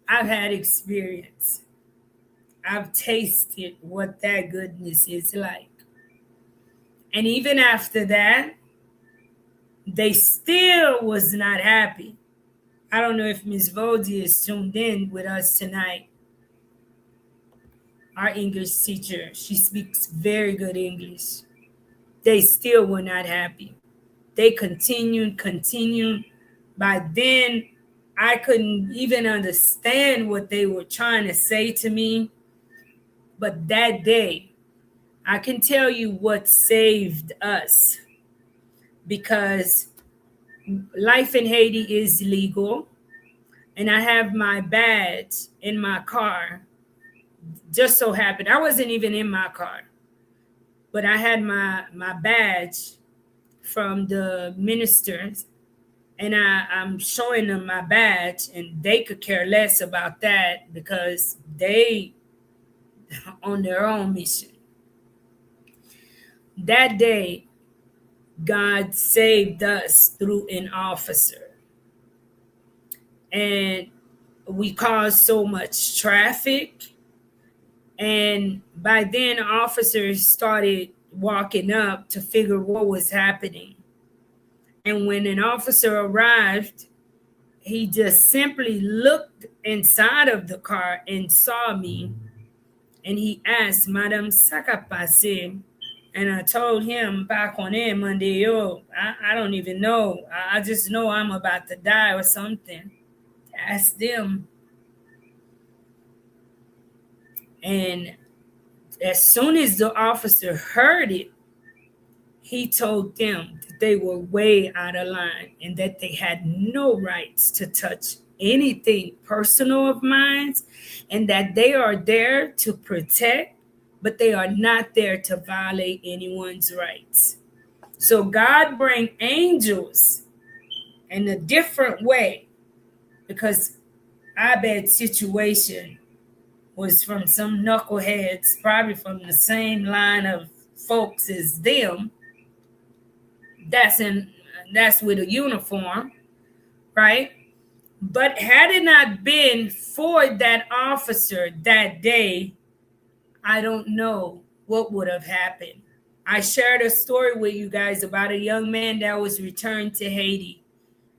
I've had experience. I've tasted what that goodness is like. And even after that, they still was not happy. I don't know if Ms. Vodi is tuned in with us tonight. Our English teacher, she speaks very good English. They still were not happy. They continued. By then, I couldn't even understand what they were trying to say to me. But that day, I can tell you what saved us, because life in Haiti is legal, and I have my badge in my car. Just so happened, I wasn't even in my car, but I had my badge from the ministers, and I'm showing them my badge, and they could care less about that because they on their own mission. That day, God saved us through an officer. And we caused so much traffic. And by then, officers started walking up to figure what was happening. And when an officer arrived, he just simply looked inside of the car and saw me. And he asked, Madame Sakapase. And I told him back on in Monday, I don't even know. I just know I'm about to die or something. Ask them. And as soon as the officer heard it, he told them that they were way out of line and that they had no rights to touch anything personal of mine, and that they are there to protect, but they are not there to violate anyone's rights. So God bring angels in a different way, because Abed's situation was from some knuckleheads, probably from the same line of folks as them. That's with a uniform, right? But had it not been for that officer that day, I don't know what would have happened. I shared a story with you guys about a young man that was returned to Haiti.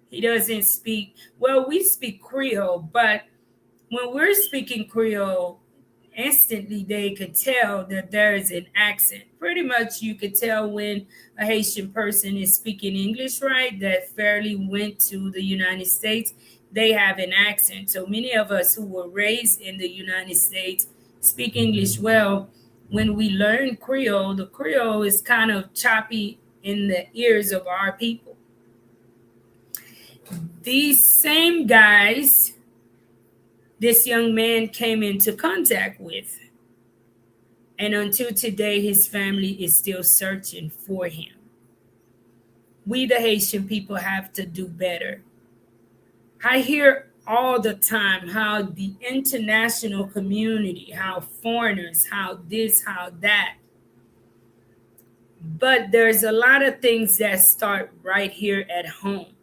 He doesn't speak, well, we speak Creole, but when we're speaking Creole, instantly they could tell that there is an accent. Pretty much you could tell when a Haitian person is speaking English, right, that fairly went to the United States, they have an accent. So many of us who were raised in the United States speak English well. When we learn Creole, the Creole is kind of choppy in the ears of our people. These same guys, this young man came into contact with. And until today, his family is still searching for him. We, the Haitian people, have to do better. I hear all the time how the international community, how foreigners, how this, how that. But there's a lot of things that start right here at home.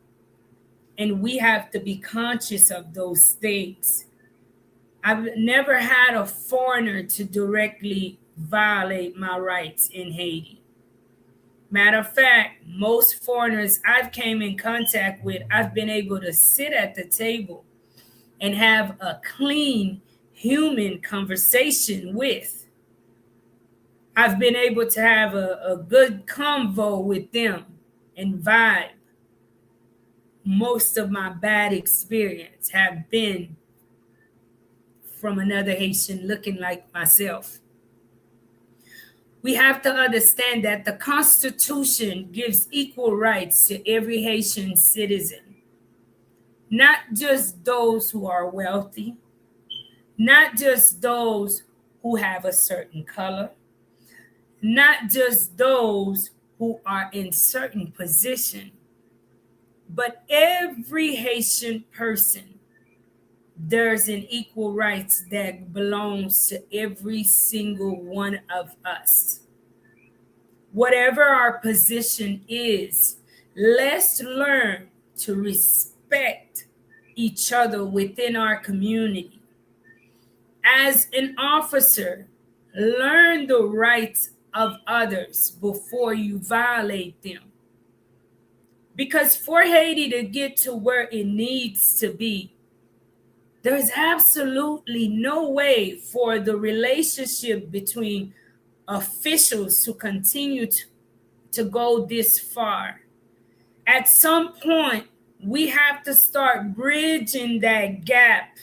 And we have to be conscious of those things. I've never had a foreigner to directly violate my rights in Haiti. Matter of fact, most foreigners I've came in contact with, I've been able to sit at the table and have a clean human conversation with. I've been able to have a good convo with them and vibe. Most of my bad experience have been from another Haitian looking like myself. We have to understand that the Constitution gives equal rights to every Haitian citizen, not just those who are wealthy, not just those who have a certain color, not just those who are in certain position, but every Haitian person, there's an equal rights that belongs to every single one of us. Whatever our position is, let's learn to respect each other within our community. As an officer, learn the rights of others before you violate them. Because for Haiti to get to where it needs to be, there's absolutely no way for the relationship between officials to continue to go this far. At some point, we have to start bridging that gap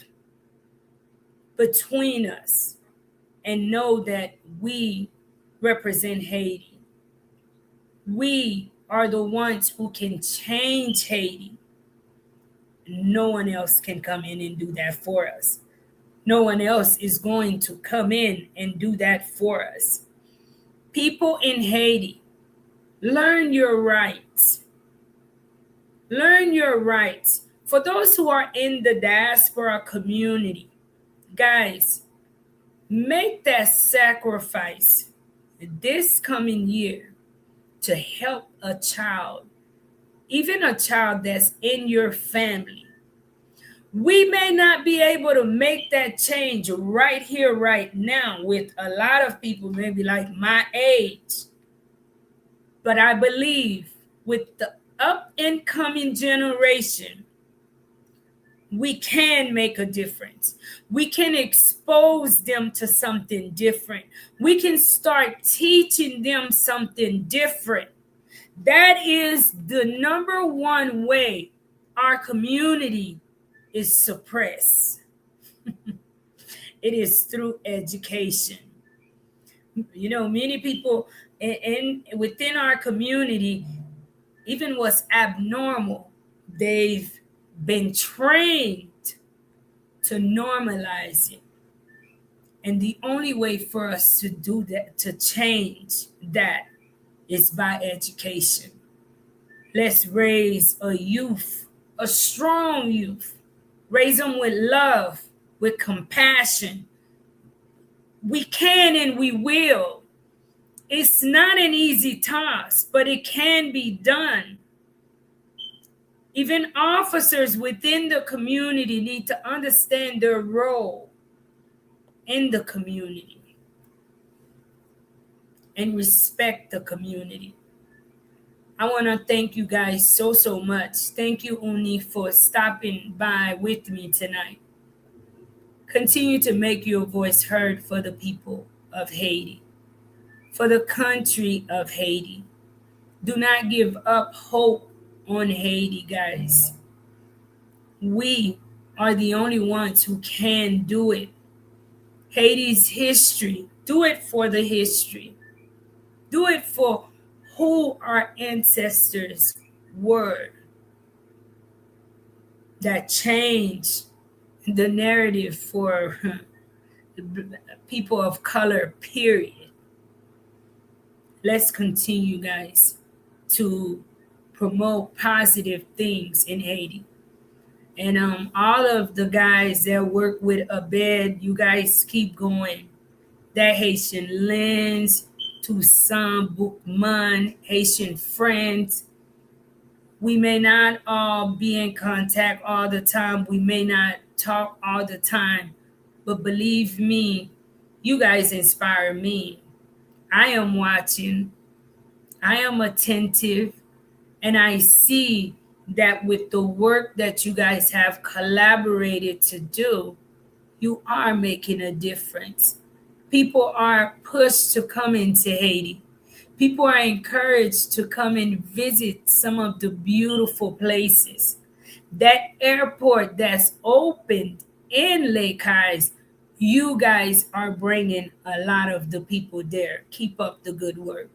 between us and know that we represent Haiti. We are the ones who can change Haiti. No one else can come in and do that for us. No one else is going to come in and do that for us. People in Haiti, learn your rights. Learn your rights. For those who are in the diaspora community, guys, make that sacrifice this coming year to help a child, even a child that's in your family. We may not be able to make that change right here, right now, with a lot of people, maybe like my age. But I believe with the up and coming generation, we can make a difference. We can expose them to something different. We can start teaching them something different. That is the number one way our community is suppressed. It is through education. You know, many people within our community, even what's abnormal, they've been trained to normalize it. And the only way for us to do that, to change that, is by education. Let's raise a youth, a strong youth. Raise them with love, with compassion. We can and we will. It's not an easy task, but it can be done. Even officers within the community need to understand their role in the community and respect the community. I want to thank you guys so much. Thank you, Uni, for stopping by with me tonight. Continue to make your voice heard for the people of Haiti, for the country of Haiti. Do not give up hope on Haiti, guys. We are the only ones who can do it. Haiti's history. Do it for the history. Do it for who our ancestors were that changed the narrative for people of color, period. Let's continue, guys, to promote positive things in Haiti. And all of the guys that work with Abed, you guys keep going. That Haitian lens, Toussaint, Boukman, Haitian friends. We may not all be in contact all the time. We may not talk all the time. But believe me, you guys inspire me. I am watching. I am attentive. And I see that with the work that you guys have collaborated to do, you are making a difference. People are pushed to come into Haiti. People are encouraged to come and visit some of the beautiful places. That airport that's opened in Lake Eyes, you guys are bringing a lot of the people there. Keep up the good work.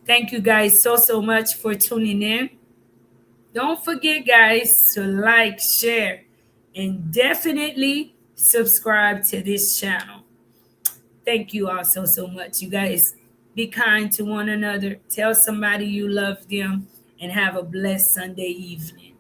Thank you guys so much for tuning in. Don't forget, guys, to like, share, and definitely subscribe to this channel. Thank you all so much. You guys Be kind to one another. Tell somebody you love them, and have a blessed Sunday evening.